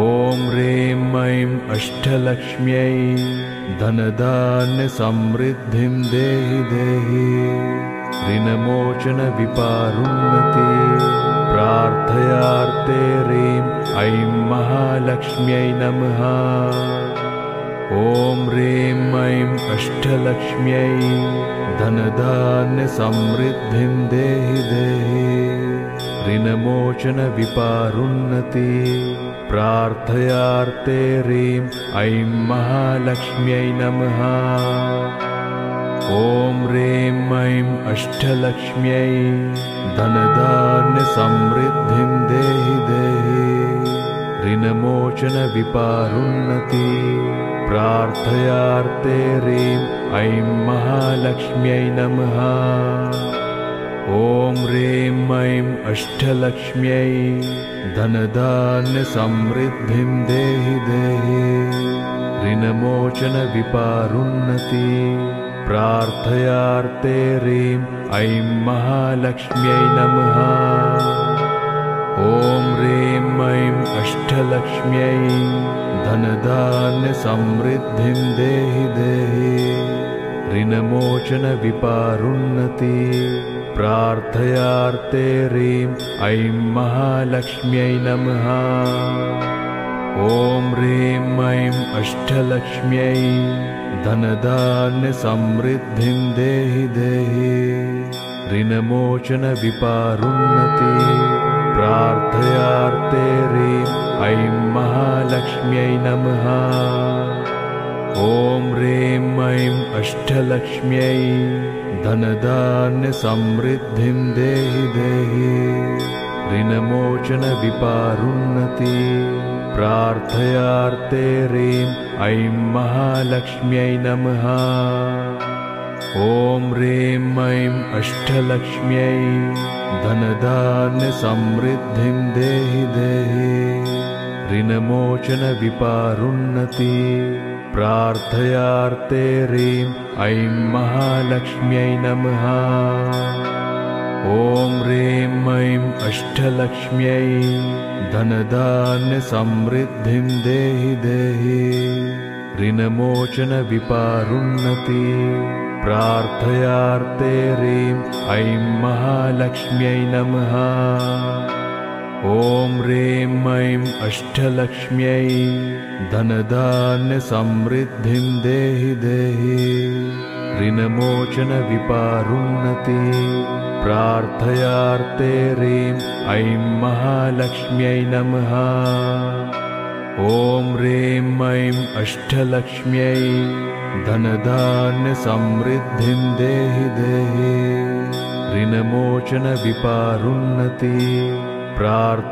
ॐ ह्रीं ऐं अष्टलक्ष्म्यै धनधान्यसमृद्धिं देहि देहि ऋणमोचन विपारुन्नति प्रार्थयार्ते ह्रीं ऐं महालक्ष्म्यै नमः। ॐ ह्रीं ऐं अष्टलक्ष्म्यै धनधान्यसमृद्धिं देहि देहि ऋणमोचन विपारुन्नति प्रार्थयार्ते ह्रीं ऐं महालक्ष्म्यै नमः। ॐ ह्रीं ऐं अष्टलक्ष्म्यै धनधान्यसमृद्धिं देहि देहि ऋणमोचन विपारुन्नति प्रार्थयार्ते ह्रीं ऐं महालक्ष्म्यै नमः। ॐ ह्रीं ऐं अष्टलक्ष्म्यै धनधान्यसमृद्धिं देहि देहि ऋणमोचन विपारुन्नति प्रार्थयार्ते ह्रीं ऐं महालक्ष्म्यै नमः। ॐ ह्रीं ऐं अष्टलक्ष्म्यै धनधान्यसमृद्धिं देहि देहि ऋणमोचन विपारुन्नति प्रार्थयार्ते ह्रीं ऐं महालक्ष्म्यै नमः। ॐ ह्रीं ऐं अष्टलक्ष्म्यै धनधान्यसमृद्धिं देहि देहि ऋणमोचन विपारुन्नति प्रार्थयार्ते ह्रीं ऐं महालक्ष्म्यै नमः। ॐ ह्रीं ऐं अष्टलक्ष्म्यै धनधान्यसमृद्धिं देहि देहि ऋणमोचन विपारुन्नति प्रार्थयार्ते ह्रीं ऐं महालक्ष्म्यै नमः। ॐ ह्रीं ऐं अष्टलक्ष्म्यै धनधान्यसमृद्धिं देहि देहि ऋणमोचन विपारुन्नति प्रार्थयार्ते ह्रीं ऐं महालक्ष्म्यै नमः। ॐ ह्रीं ऐं अष्टलक्ष्म्यै धनधान्यसमृद्धिं देहि देहि ऋणमोचन विपारुन्नति प्रार्थयार्ते ह्रीं ऐं महालक्ष्म्यै नमः। ॐ ह्रीं ऐं अष्टलक्ष्म्यै धनधान्यसमृद्धिं देहि देहि ऋणमोचनविपारुन्नति प्रार्थयार्थे ह्रीं ऐं महालक्ष्म्यै नमः। ॐ ह्रीं ऐं अष्टलक्ष्म्यै धनधान्यसमृद्धिं देहि देहि ऋणमोचनविपारुन्नति प्रार्थ